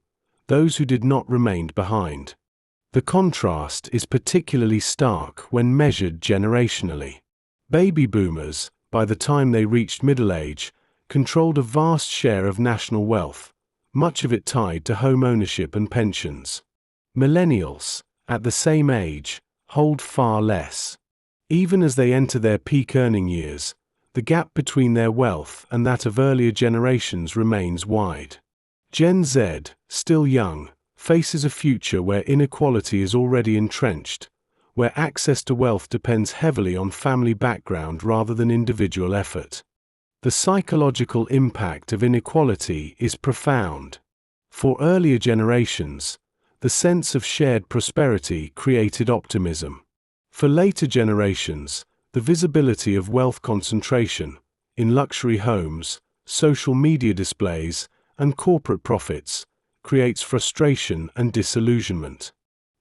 Those who did not remained behind. The contrast is particularly stark when measured generationally. Baby boomers, by the time they reached middle age, controlled a vast share of national wealth, much of it tied to home ownership and pensions. Millennials, at the same age, hold far less. Even as they enter their peak earning years, the gap between their wealth and that of earlier generations remains wide. Gen Z, still young, faces a future where inequality is already entrenched, where access to wealth depends heavily on family background rather than individual effort. The psychological impact of inequality is profound. For earlier generations, the sense of shared prosperity created optimism. For later generations, the visibility of wealth concentration in luxury homes, social media displays, and corporate profits creates frustration and disillusionment.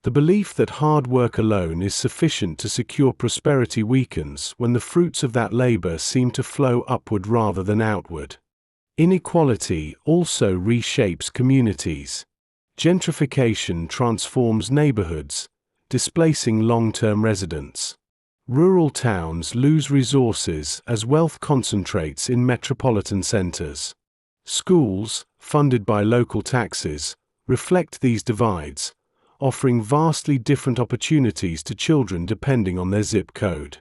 The belief that hard work alone is sufficient to secure prosperity weakens when the fruits of that labor seem to flow upward rather than outward. Inequality also reshapes communities. Gentrification transforms neighborhoods, displacing long-term residents. Rural towns lose resources as wealth concentrates in metropolitan centers. Schools, funded by local taxes, reflect these divides, offering vastly different opportunities to children depending on their zip code.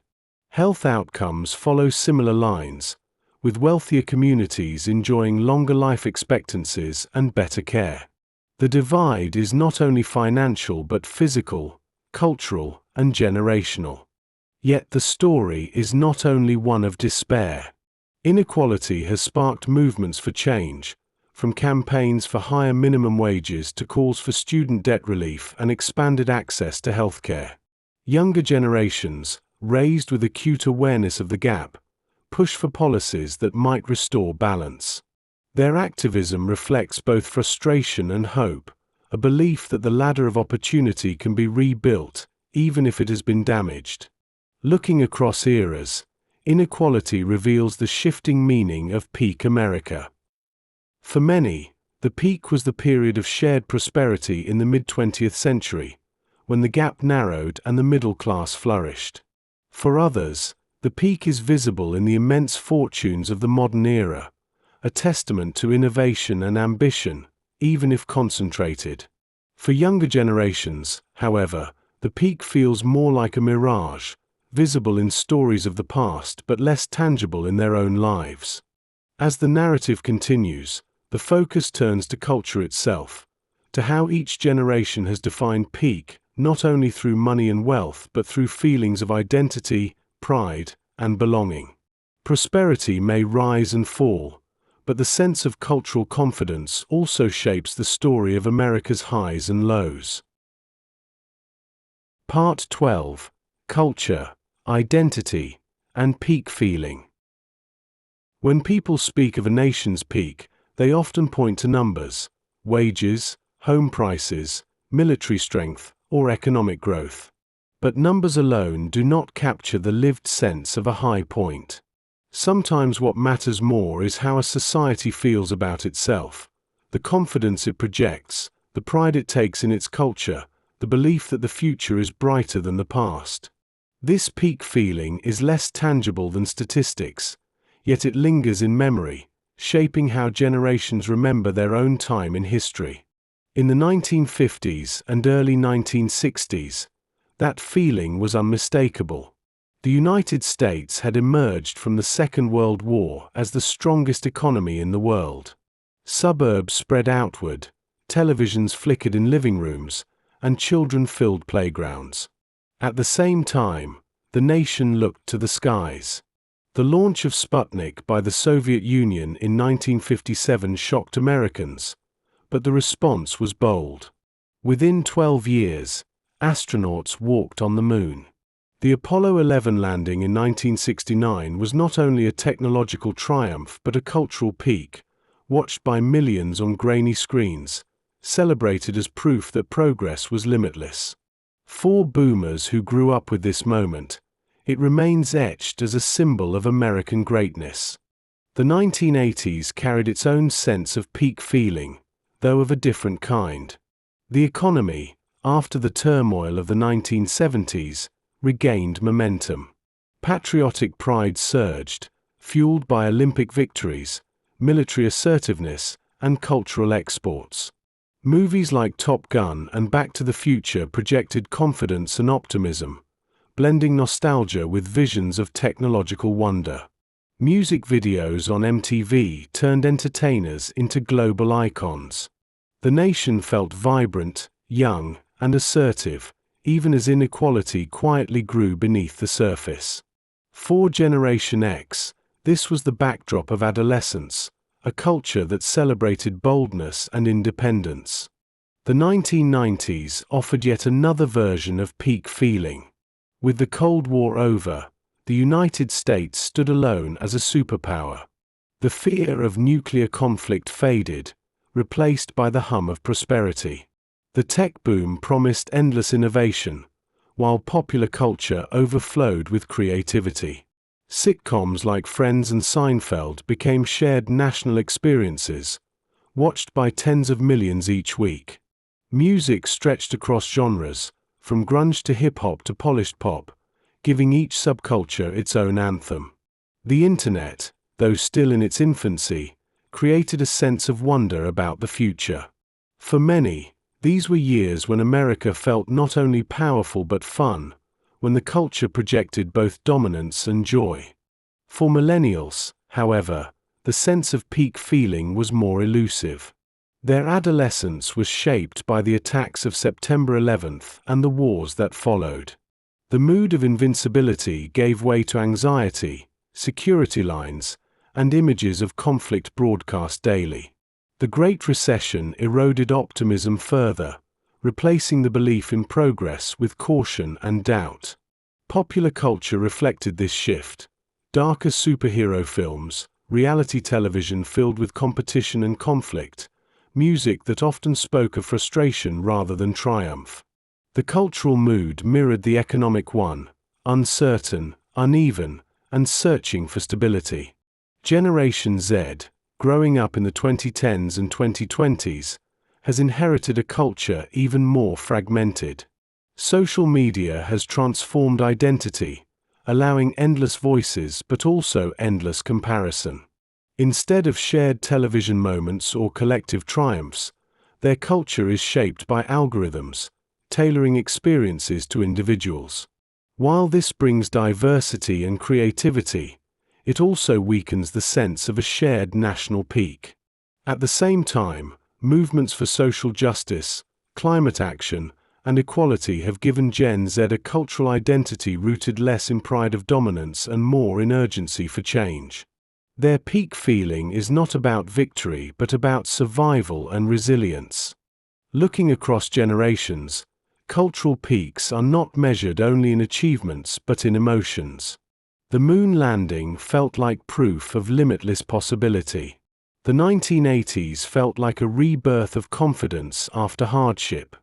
Health outcomes follow similar lines, with wealthier communities enjoying longer life expectancies and better care. The divide is not only financial but physical, cultural, and generational. Yet the story is not only one of despair. Inequality has sparked movements for change, from campaigns for higher minimum wages to calls for student debt relief and expanded access to healthcare. Younger generations, raised with acute awareness of the gap, push for policies that might restore balance. Their activism reflects both frustration and hope, a belief that the ladder of opportunity can be rebuilt, even if it has been damaged. Looking across eras, inequality reveals the shifting meaning of peak America. For many, the peak was the period of shared prosperity in the mid-20th century, when the gap narrowed and the middle class flourished. For others, the peak is visible in the immense fortunes of the modern era, a testament to innovation and ambition, even if concentrated. For younger generations, however, the peak feels more like a mirage, visible in stories of the past but less tangible in their own lives. As the narrative continues, the focus turns to culture itself, to how each generation has defined peak, not only through money and wealth but through feelings of identity, pride, and belonging. Prosperity may rise and fall, but the sense of cultural confidence also shapes the story of America's highs and lows. Part 12. Culture, Identity, and Peak Feeling. When people speak of a nation's peak, they often point to numbers: wages, home prices, military strength, or economic growth. But numbers alone do not capture the lived sense of a high point. Sometimes what matters more is how a society feels about itself, the confidence it projects, the pride it takes in its culture, the belief that the future is brighter than the past. This peak feeling is less tangible than statistics, yet it lingers in memory, shaping how generations remember their own time in history. In the 1950s and early 1960s, that feeling was unmistakable. The United States had emerged from the Second World War as the strongest economy in the world. Suburbs spread outward, televisions flickered in living rooms, and children filled playgrounds. At the same time, the nation looked to the skies. The launch of Sputnik by the Soviet Union in 1957 shocked Americans, but the response was bold. Within 12 years, astronauts walked on the moon. The Apollo 11 landing in 1969 was not only a technological triumph but a cultural peak, watched by millions on grainy screens, celebrated as proof that progress was limitless. For boomers who grew up with this moment, it remains etched as a symbol of American greatness. The 1980s carried its own sense of peak feeling, though of a different kind. The economy, after the turmoil of the 1970s, regained momentum. Patriotic pride surged, fueled by Olympic victories, military assertiveness, and cultural exports. Movies like Top Gun and Back to the Future projected confidence and optimism, blending nostalgia with visions of technological wonder. Music videos on MTV turned entertainers into global icons. The nation felt vibrant, young, and assertive, even as inequality quietly grew beneath the surface. For Generation X, This was the backdrop of adolescence, a culture that celebrated boldness and independence. The 1990s offered yet another version of peak feeling. With the Cold War over, the United States stood alone as a superpower. The fear of nuclear conflict faded, replaced by the hum of prosperity. The tech boom promised endless innovation, while popular culture overflowed with creativity. Sitcoms like Friends and Seinfeld became shared national experiences, watched by tens of millions each week. Music stretched across genres, from grunge to hip-hop to polished pop, giving each subculture its own anthem. The internet, though still in its infancy, created a sense of wonder about the future. For many, these were years when America felt not only powerful but fun, when the culture projected both dominance and joy. For millennials, however, the sense of peak feeling was more elusive. Their adolescence was shaped by the attacks of September 11th and the wars that followed. The mood of invincibility gave way to anxiety, security lines, and images of conflict broadcast daily. The Great Recession eroded optimism further, replacing the belief in progress with caution and doubt. Popular culture reflected this shift. Darker superhero films, reality television filled with competition and conflict, music that often spoke of frustration rather than triumph. The cultural mood mirrored the economic one, uncertain, uneven, and searching for stability. Generation Z, growing up in the 2010s and 2020s, has inherited a culture even more fragmented. Social media has transformed identity, allowing endless voices but also endless comparison. Instead of shared television moments or collective triumphs, their culture is shaped by algorithms, tailoring experiences to individuals. While this brings diversity and creativity, it also weakens the sense of a shared national peak. At the same time, movements for social justice, climate action, and equality have given Gen Z a cultural identity rooted less in pride of dominance and more in urgency for change. Their peak feeling is not about victory but about survival and resilience. Looking across generations, cultural peaks are not measured only in achievements but in emotions. The moon landing felt like proof of limitless possibility. The 1980s felt like a rebirth of confidence after hardship.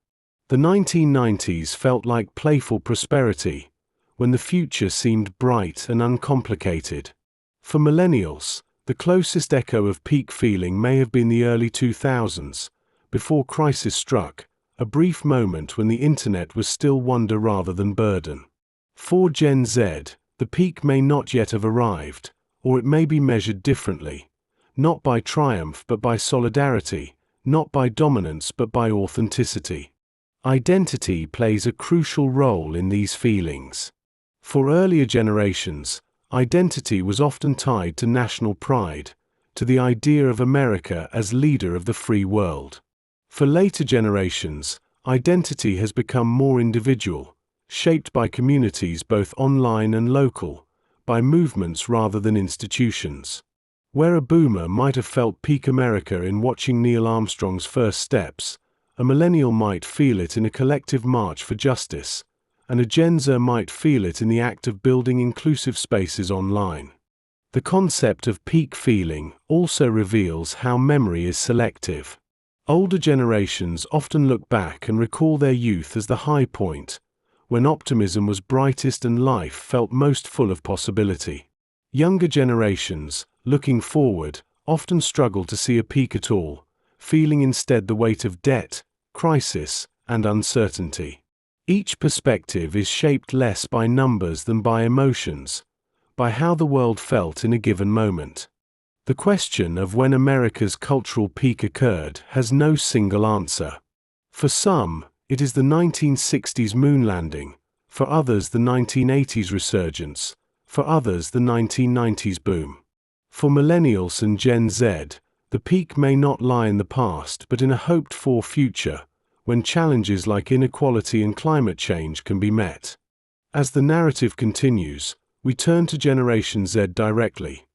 The 1990s felt like playful prosperity, when the future seemed bright and uncomplicated. For millennials, the closest echo of peak feeling may have been the early 2000s, before crisis struck, a brief moment when the internet was still wonder rather than burden. For Gen Z, the peak may not yet have arrived, or it may be measured differently, not by triumph but by solidarity, not by dominance but by authenticity. Identity plays a crucial role in these feelings. For earlier generations, identity was often tied to national pride, to the idea of America as leader of the free world. For later generations, identity has become more individual, shaped by communities both online and local, by movements rather than institutions. Where a boomer might have felt peak America in watching Neil Armstrong's first steps, a millennial might feel it in a collective march for justice, and a Gen Z might feel it in the act of building inclusive spaces online. The concept of peak feeling also reveals how memory is selective. Older generations often look back and recall their youth as the high point, when optimism was brightest and life felt most full of possibility. Younger generations, looking forward, often struggle to see a peak at all, feeling instead the weight of debt, crisis, and uncertainty. Each perspective is shaped less by numbers than by emotions, by how the world felt in a given moment. The question of when America's cultural peak occurred has no single answer. For some, it is the 1960s moon landing, for others the 1980s resurgence, for others the 1990s boom. For millennials and Gen Z, the peak may not lie in the past but in a hoped-for future, when challenges like inequality and climate change can be met. As the narrative continues, we turn to Generation Z directly.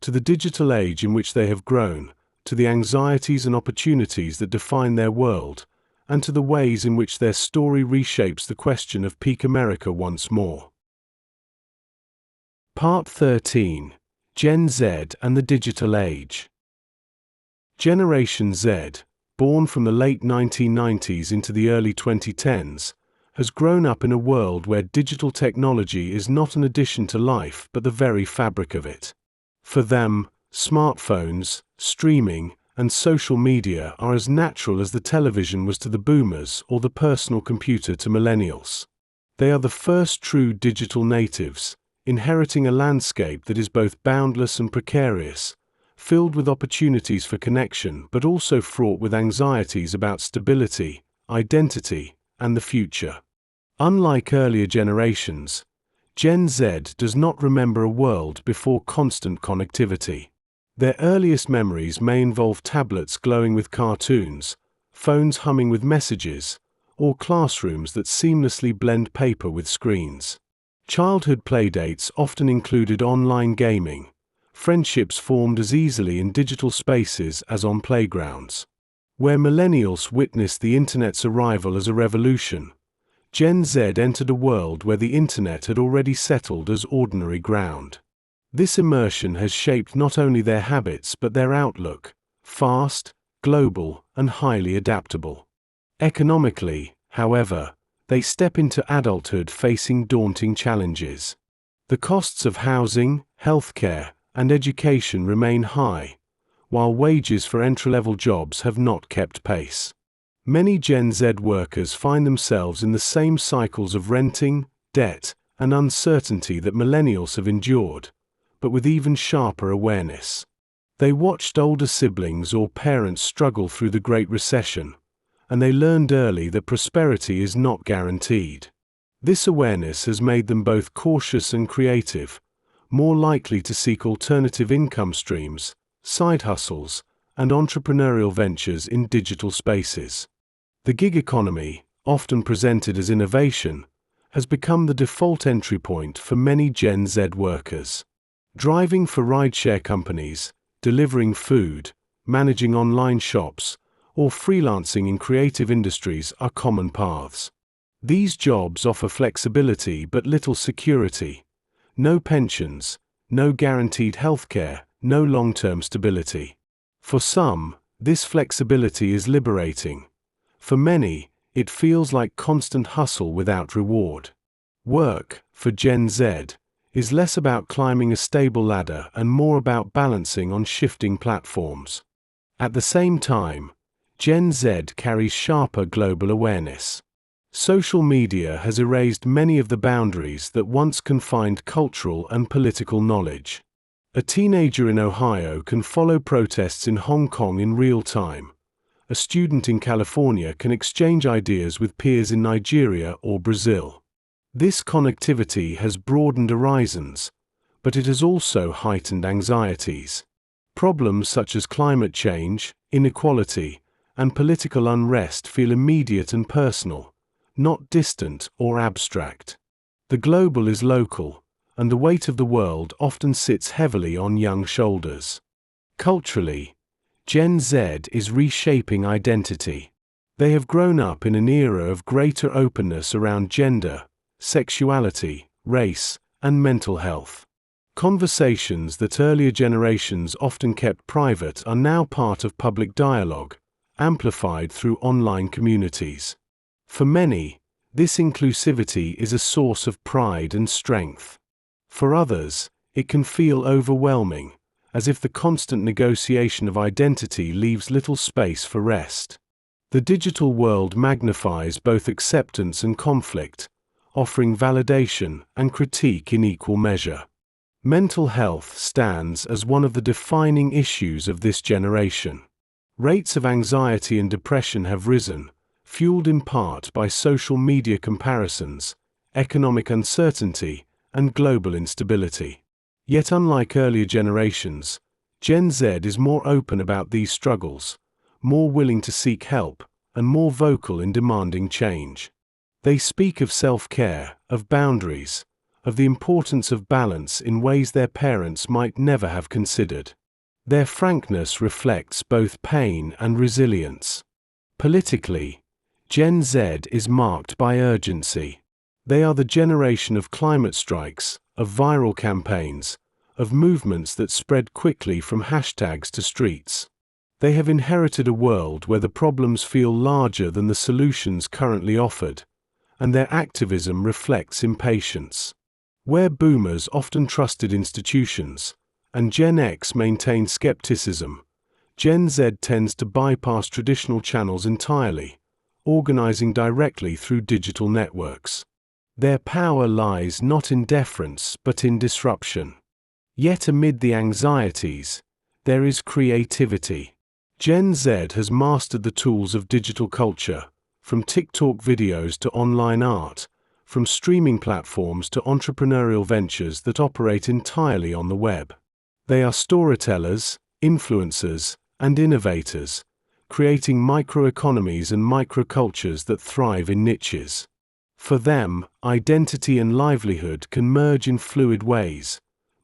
to the digital age in which they have grown, to the anxieties and opportunities that define their world, and to the ways in which their story reshapes the question of peak America once more. Part 13. Gen Z and the Digital Age. Generation Z, born from the late 1990s into the early 2010s, has grown up in a world where digital technology is not an addition to life but the very fabric of it. For them, smartphones, streaming, and social media are as natural as the television was to the boomers or the personal computer to millennials. They are the first true digital natives, inheriting a landscape that is both boundless and precarious, filled with opportunities for connection but also fraught with anxieties about stability, identity, and the future. Unlike earlier generations, Gen Z does not remember a world before constant connectivity. Their earliest memories may involve tablets glowing with cartoons, phones humming with messages, or classrooms that seamlessly blend paper with screens. Childhood playdates often included online gaming, friendships formed as easily in digital spaces as on playgrounds. Where millennials witnessed the internet's arrival as a revolution, Gen Z entered a world where the internet had already settled as ordinary ground. This immersion has shaped not only their habits but their outlook, fast, global, and highly adaptable. Economically, however, they step into adulthood facing daunting challenges. The costs of housing, healthcare, and education remain high, while wages for entry-level jobs have not kept pace. Many Gen Z workers find themselves in the same cycles of renting, debt, and uncertainty that millennials have endured, but with even sharper awareness. They watched older siblings or parents struggle through the Great Recession, and they learned early that prosperity is not guaranteed. This awareness has made them both cautious and creative, more likely to seek alternative income streams, side hustles, and entrepreneurial ventures in digital spaces. The gig economy, often presented as innovation, has become the default entry point for many Gen Z workers. Driving for rideshare companies, delivering food, managing online shops, or freelancing in creative industries are common paths. These jobs offer flexibility but little security. No pensions, no guaranteed healthcare, no long-term stability. For some, this flexibility is liberating. For many, it feels like constant hustle without reward. Work, for Gen Z, is less about climbing a stable ladder and more about balancing on shifting platforms. At the same time, Gen Z carries sharper global awareness. Social media has erased many of the boundaries that once confined cultural and political knowledge. A teenager in Ohio can follow protests in Hong Kong in real time. A student in California can exchange ideas with peers in Nigeria or Brazil. This connectivity has broadened horizons, but it has also heightened anxieties. Problems such as climate change, inequality, and political unrest feel immediate and personal, not distant or abstract. The global is local, and the weight of the world often sits heavily on young shoulders. Culturally, Gen Z is reshaping identity. They have grown up in an era of greater openness around gender, sexuality, race, and mental health. Conversations that earlier generations often kept private are now part of public dialogue, amplified through online communities. For many, this inclusivity is a source of pride and strength. For others, it can feel overwhelming, as if the constant negotiation of identity leaves little space for rest. The digital world magnifies both acceptance and conflict, offering validation and critique in equal measure. Mental health stands as one of the defining issues of this generation. Rates of anxiety and depression have risen, fueled in part by social media comparisons, economic uncertainty, and global instability. Yet unlike earlier generations, Gen Z is more open about these struggles, more willing to seek help, and more vocal in demanding change. They speak of self-care, of boundaries, of the importance of balance in ways their parents might never have considered. Their frankness reflects both pain and resilience. Politically, Gen Z is marked by urgency. They are the generation of climate strikes, of viral campaigns, of movements that spread quickly from hashtags to streets. They have inherited a world where the problems feel larger than the solutions currently offered, and their activism reflects impatience. Where boomers often trusted institutions, and Gen X maintained skepticism, Gen Z tends to bypass traditional channels entirely, organizing directly through digital networks. Their power lies not in deference but in disruption. Yet amid the anxieties, there is creativity. Gen Z has mastered the tools of digital culture, from TikTok videos to online art, from streaming platforms to entrepreneurial ventures that operate entirely on the web. They are storytellers, influencers, and innovators, creating microeconomies and microcultures that thrive in niches. For them, identity and livelihood can merge in fluid ways,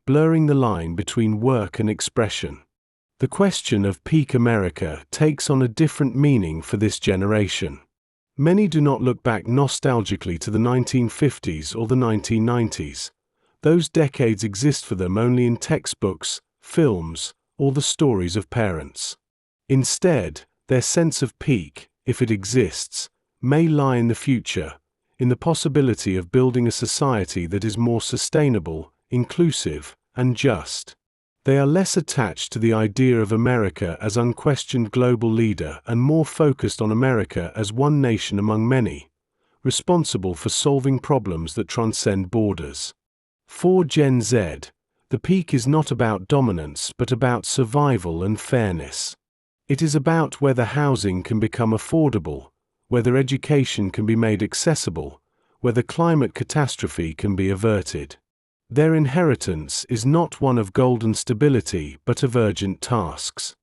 blurring the line between work and expression. The question of peak America takes on a different meaning for this generation. Many do not look back nostalgically to the 1950s or the 1990s. Those decades exist for them only in textbooks, films, or the stories of parents. Instead, their sense of peak, if it exists, may lie in the future, in the possibility of building a society that is more sustainable, inclusive, and just. They are less attached to the idea of America as unquestioned global leader and more focused on America as one nation among many, responsible for solving problems that transcend borders. For Gen Z, the peak is not about dominance but about survival and fairness. It is about whether housing can become affordable, whether education can be made accessible, whether climate catastrophe can be averted. Their inheritance is not one of golden stability but of urgent tasks.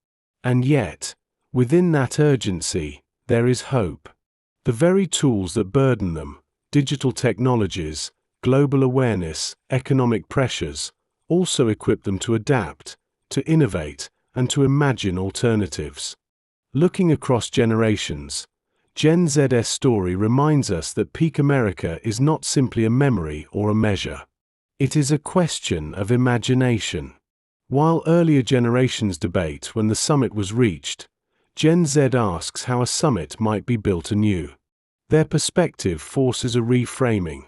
And yet, within that urgency, there is hope. The very tools that burden them, digital technologies, global awareness, economic pressures, also equip them to adapt, to innovate, and to imagine alternatives. Looking across generations, Gen Z's story reminds us that peak America is not simply a memory or a measure. It is a question of imagination. While earlier generations debate when the summit was reached, Gen Z asks how a summit might be built anew. Their perspective forces a reframing.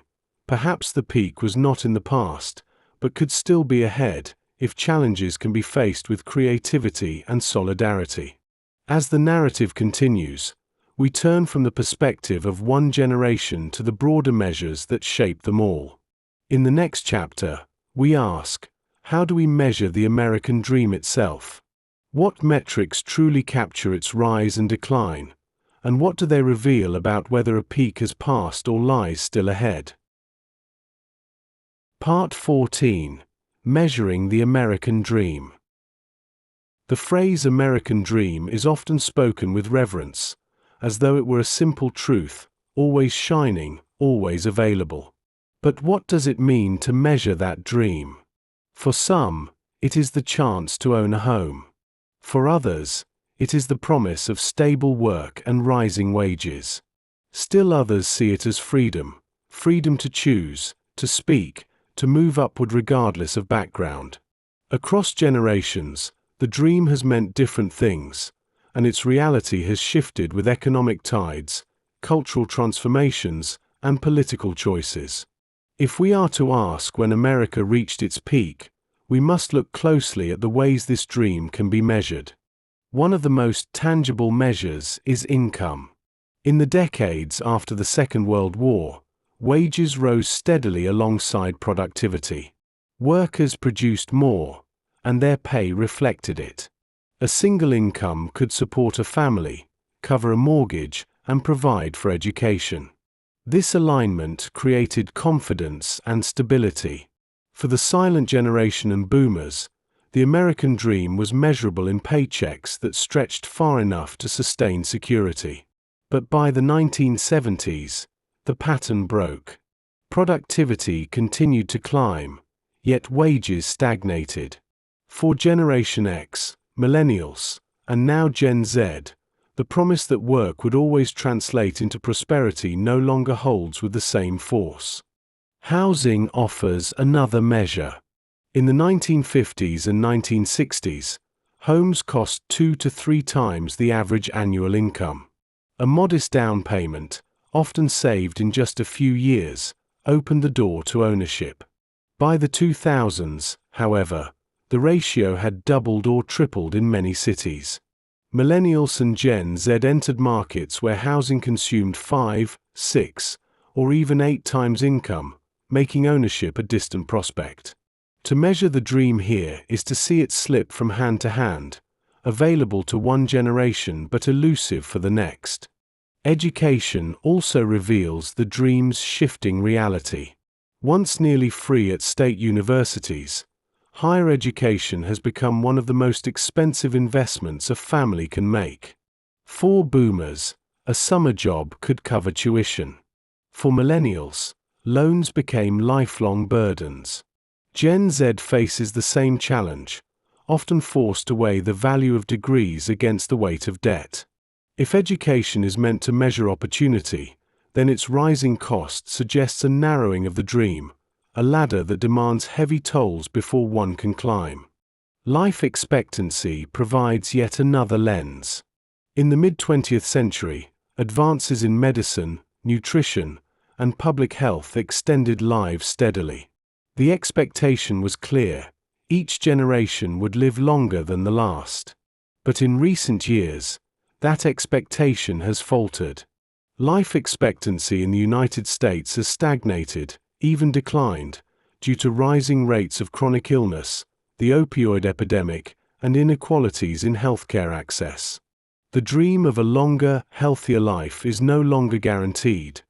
Perhaps the peak was not in the past, but could still be ahead, if challenges can be faced with creativity and solidarity. As the narrative continues, we turn from the perspective of one generation to the broader measures that shape them all. In the next chapter, we ask, how do we measure the American dream itself? What metrics truly capture its rise and decline? And what do they reveal about whether a peak has passed or lies still ahead? Part 14. Measuring the American Dream. The phrase American Dream is often spoken with reverence, as though it were a simple truth, always shining, always available. But what does it mean to measure that dream? For some, it is the chance to own a home. For others, it is the promise of stable work and rising wages. Still others see it as freedom, freedom to choose, to speak, to move upward regardless of background. Across generations, the dream has meant different things, and its reality has shifted with economic tides, cultural transformations, and political choices. If we are to ask when America reached its peak, we must look closely at the ways this dream can be measured. One of the most tangible measures is income. In the decades after the Second World War, wages rose steadily alongside productivity. Workers produced more, and their pay reflected it. A single income could support a family, cover a mortgage, and provide for education. This alignment created confidence and stability. For the silent generation and boomers, the American dream was measurable in paychecks that stretched far enough to sustain security. But by the 1970s, the pattern broke. Productivity continued to climb, yet wages stagnated. For Generation X, Millennials, and now Gen Z, the promise that work would always translate into prosperity no longer holds with the same force. Housing offers another measure. In the 1950s and 1960s, homes cost 2 to 3 times the average annual income. A modest down payment, often saved in just a few years, opened the door to ownership. By the 2000s, however, the ratio had doubled or tripled in many cities. Millennials and Gen Z entered markets where housing consumed 5, 6, or even 8 times income, making ownership a distant prospect. To measure the dream here is to see it slip from hand to hand, available to one generation but elusive for the next. Education also reveals the dream's shifting reality. Once nearly free at state universities, higher education has become one of the most expensive investments a family can make. For boomers, a summer job could cover tuition. For millennials, loans became lifelong burdens. Gen Z faces the same challenge, often forced to weigh the value of degrees against the weight of debt. If education is meant to measure opportunity, then its rising cost suggests a narrowing of the dream, a ladder that demands heavy tolls before one can climb. Life expectancy provides yet another lens. In the mid-20th century, advances in medicine, nutrition, and public health extended lives steadily. The expectation was clear: each generation would live longer than the last. But in recent years, that expectation has faltered. Life expectancy in the United States has stagnated, even declined, due to rising rates of chronic illness, the opioid epidemic, and inequalities in healthcare access. The dream of a longer, healthier life is no longer guaranteed,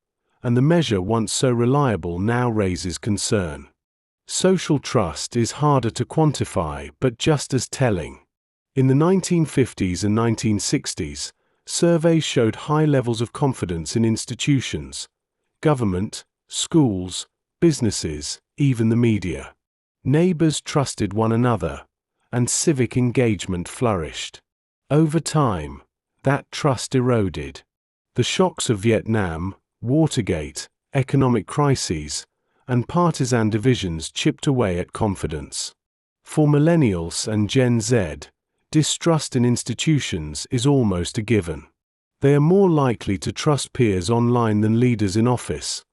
and the measure once so reliable now raises concern. Social trust is harder to quantify but just as telling. In the 1950s and 1960s, surveys showed high levels of confidence in institutions, government, schools, businesses, even the media. Neighbors trusted one another, and civic engagement flourished. Over time, that trust eroded. The shocks of Vietnam, Watergate, economic crises, and partisan divisions chipped away at confidence. For millennials and Gen Z, distrust in institutions is almost a given. They are more likely to trust peers online than leaders in office,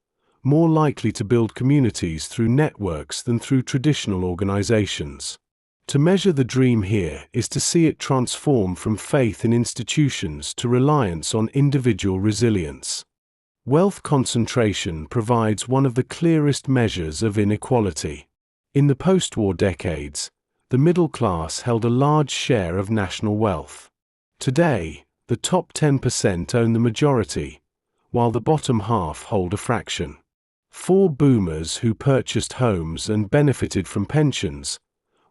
more likely to build communities through networks than through traditional organizations. To measure the dream here is to see it transform from faith in institutions to reliance on individual resilience. Wealth concentration provides one of the clearest measures of inequality. In the post-war decades, the middle class held a large share of national wealth. Today, the top 10% own the majority, while the bottom half hold a fraction. For boomers who purchased homes and benefited from pensions,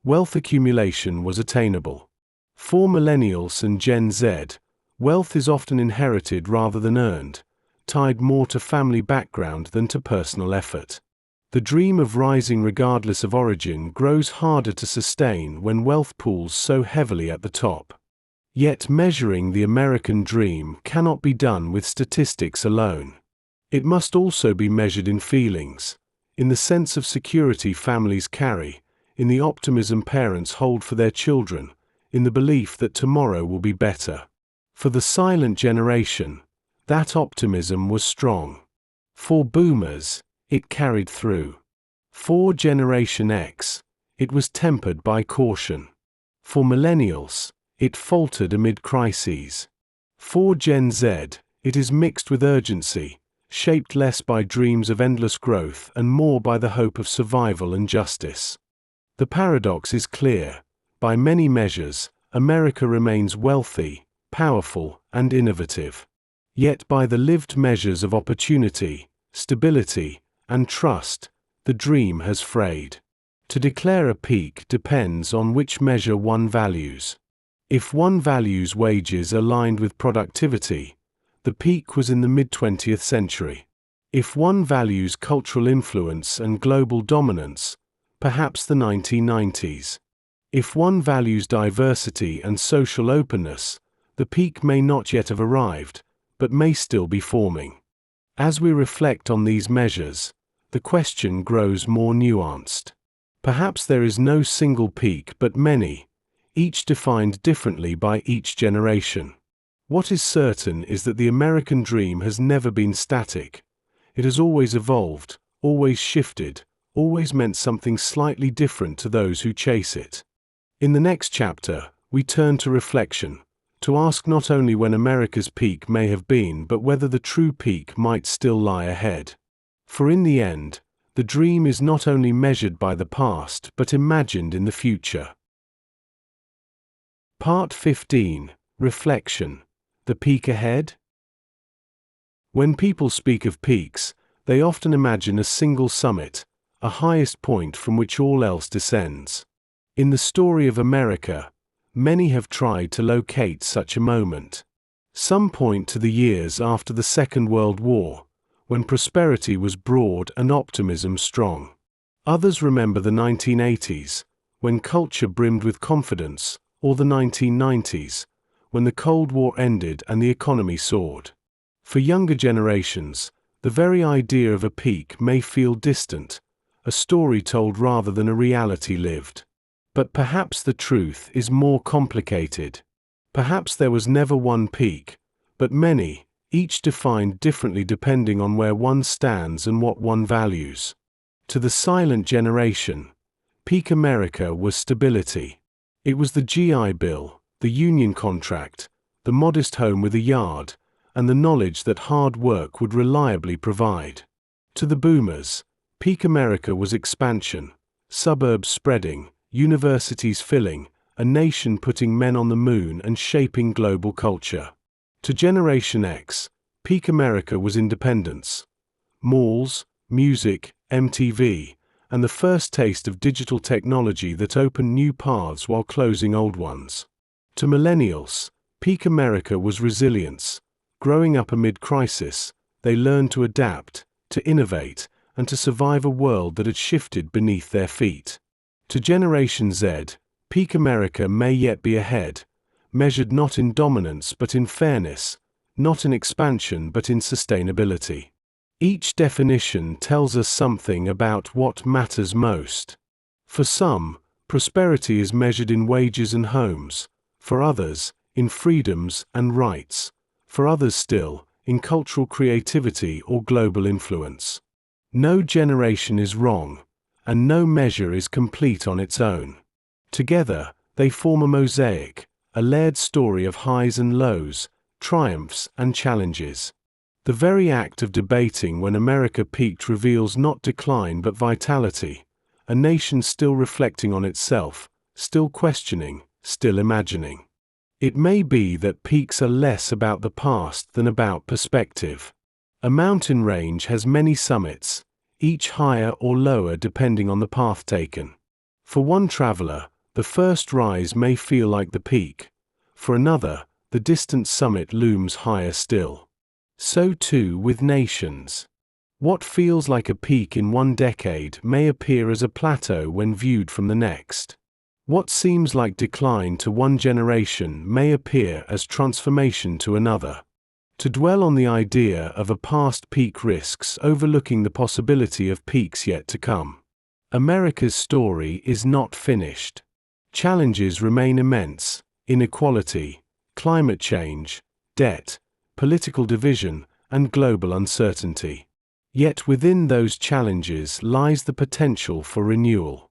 wealth accumulation was attainable. For millennials and Gen Z, wealth is often inherited rather than earned, tied more to family background than to personal effort. The dream of rising regardless of origin grows harder to sustain when wealth pools so heavily at the top. Yet measuring the American dream cannot be done with statistics alone. It must also be measured in feelings, in the sense of security families carry, in the optimism parents hold for their children, in the belief that tomorrow will be better. For the silent generation, that optimism was strong. For boomers, it carried through. For Generation X, it was tempered by caution. For millennials, it faltered amid crises. For Gen Z, it is mixed with urgency, shaped less by dreams of endless growth and more by the hope of survival and justice. The paradox is clear. By many measures, America remains wealthy, powerful, and innovative. Yet by the lived measures of opportunity, stability, and trust, the dream has frayed. To declare a peak depends on which measure one values. If one values wages aligned with productivity, the peak was in the mid-20th century. If one values cultural influence and global dominance, perhaps the 1990s. If one values diversity and social openness, the peak may not yet have arrived, but may still be forming. As we reflect on these measures, the question grows more nuanced. Perhaps there is no single peak but many, each defined differently by each generation. What is certain is that the American dream has never been static. It has always evolved, always shifted, always meant something slightly different to those who chase it. In the next chapter, we turn to reflection, to ask not only when America's peak may have been, but whether the true peak might still lie ahead. For in the end, the dream is not only measured by the past, but imagined in the future. Part 15. Reflection. The peak ahead? When people speak of peaks, they often imagine a single summit, a highest point from which all else descends. In the story of America, many have tried to locate such a moment. Some point to the years after the Second World War, when prosperity was broad and optimism strong. Others remember the 1980s, when culture brimmed with confidence, or the 1990s, when the Cold War ended and the economy soared. For younger generations, the very idea of a peak may feel distant, a story told rather than a reality lived. But perhaps the truth is more complicated. Perhaps there was never one peak, but many, each defined differently depending on where one stands and what one values. To the silent generation, peak America was stability. It was the GI Bill, the union contract, the modest home with a yard, and the knowledge that hard work would reliably provide. To the boomers, peak America was expansion, suburbs spreading, universities filling, a nation putting men on the moon and shaping global culture. To Generation X, peak America was independence. Malls, music, MTV, and the first taste of digital technology that opened new paths while closing old ones. To Millennials, peak America was resilience. Growing up amid crisis, they learned to adapt, to innovate, and to survive a world that had shifted beneath their feet. To Generation Z, peak America may yet be ahead, measured not in dominance but in fairness, not in expansion but in sustainability. Each definition tells us something about what matters most. For some, prosperity is measured in wages and homes, for others, in freedoms and rights, for others still, in cultural creativity or global influence. No generation is wrong, and no measure is complete on its own. Together, they form a mosaic, a layered story of highs and lows, triumphs and challenges. The very act of debating when America peaked reveals not decline but vitality, a nation still reflecting on itself, still questioning, still imagining. It may be that peaks are less about the past than about perspective. A mountain range has many summits, each higher or lower depending on the path taken. For one traveler, the first rise may feel like the peak. For another, the distant summit looms higher still. So too with nations. What feels like a peak in one decade may appear as a plateau when viewed from the next. What seems like decline to one generation may appear as transformation to another. To dwell on the idea of a past peak risks overlooking the possibility of peaks yet to come. America's story is not finished. Challenges remain immense: inequality, climate change, debt, political division, and global uncertainty. Yet within those challenges lies the potential for renewal.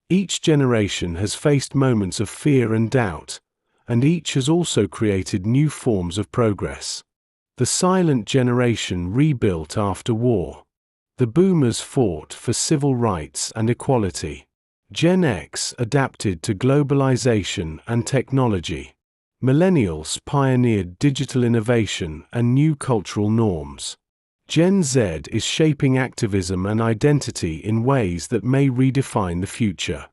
Each generation has faced moments of fear and doubt, and each has also created new forms of progress. The silent generation rebuilt after war. The boomers fought for civil rights and equality. Gen X adapted to globalization and technology. Millennials pioneered digital innovation and new cultural norms. Gen Z is shaping activism and identity in ways that may redefine the future.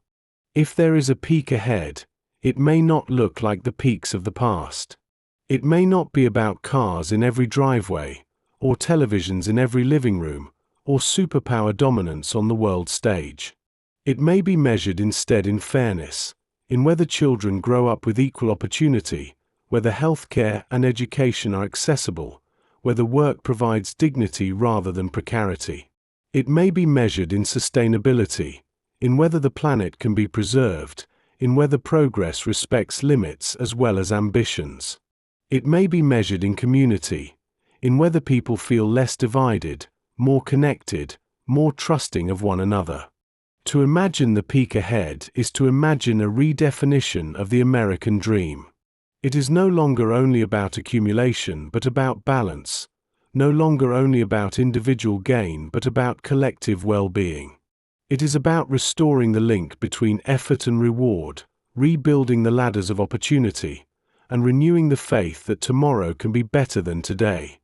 If there is a peak ahead, it may not look like the peaks of the past. It may not be about cars in every driveway, or televisions in every living room, or superpower dominance on the world stage. It may be measured instead in fairness, in whether children grow up with equal opportunity, whether healthcare and education are accessible, whether work provides dignity rather than precarity. It may be measured in sustainability, in whether the planet can be preserved, in whether progress respects limits as well as ambitions. It may be measured in community, in whether people feel less divided, more connected, more trusting of one another. To imagine the peak ahead is to imagine a redefinition of the American dream. It is no longer only about accumulation but about balance, no longer only about individual gain but about collective well-being. It is about restoring the link between effort and reward, rebuilding the ladders of opportunity, and renewing the faith that tomorrow can be better than today.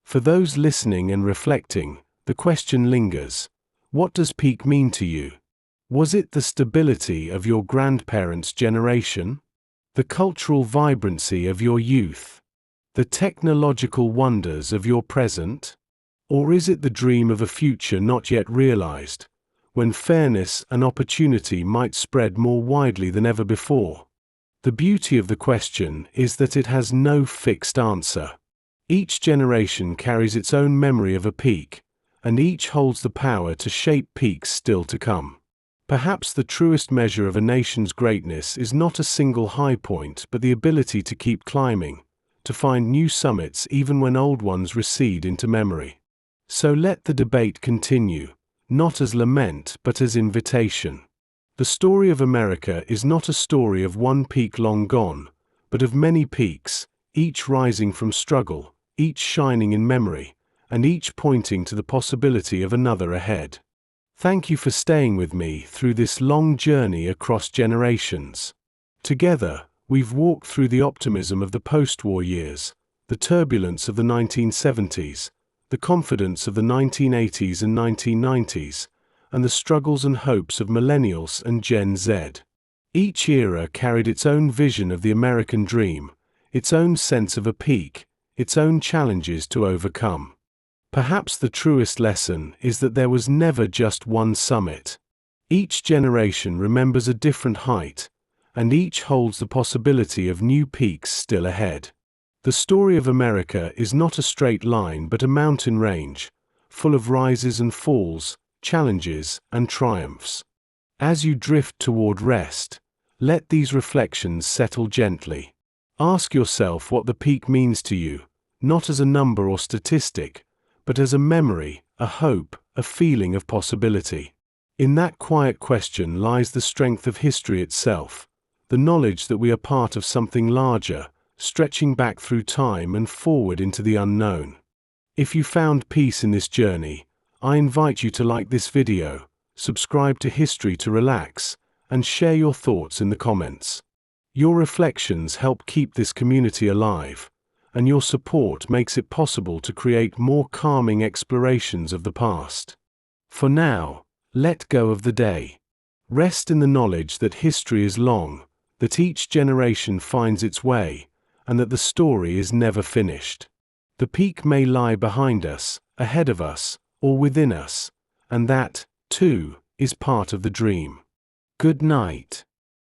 For those listening and reflecting, the question lingers: what does peak mean to you? Was it the stability of your grandparents' generation? The cultural vibrancy of your youth? The technological wonders of your present? Or is it the dream of a future not yet realized, when fairness and opportunity might spread more widely than ever before? The beauty of the question is that it has no fixed answer. Each generation carries its own memory of a peak, and each holds the power to shape peaks still to come. Perhaps the truest measure of a nation's greatness is not a single high point but the ability to keep climbing, to find new summits even when old ones recede into memory. So let the debate continue, not as lament but as invitation. The story of America is not a story of one peak long gone, but of many peaks, each rising from struggle, each shining in memory, and each pointing to the possibility of another ahead. Thank you for staying with me through this long journey across generations. Together, we've walked through the optimism of the post-war years, the turbulence of the 1970s, the confidence of the 1980s and 1990s, and the struggles and hopes of Millennials and Gen Z. Each era carried its own vision of the American dream, its own sense of a peak, its own challenges to overcome. Perhaps the truest lesson is that there was never just one summit. Each generation remembers a different height, and each holds the possibility of new peaks still ahead. The story of America is not a straight line but a mountain range, full of rises and falls, challenges and triumphs. As you drift toward rest, let these reflections settle gently. Ask yourself what the peak means to you, not as a number or statistic, but as a memory, a hope, a feeling of possibility. In that quiet question lies the strength of history itself, the knowledge that we are part of something larger, stretching back through time and forward into the unknown. If you found peace in this journey, I invite you to like this video, subscribe to History to Relax, and share your thoughts in the comments. Your reflections help keep this community alive, and your support makes it possible to create more calming explorations of the past. For now, let go of the day. Rest in the knowledge that history is long, that each generation finds its way, and that the story is never finished. The peak may lie behind us, ahead of us, or within us, and that, too, is part of the dream. Good night.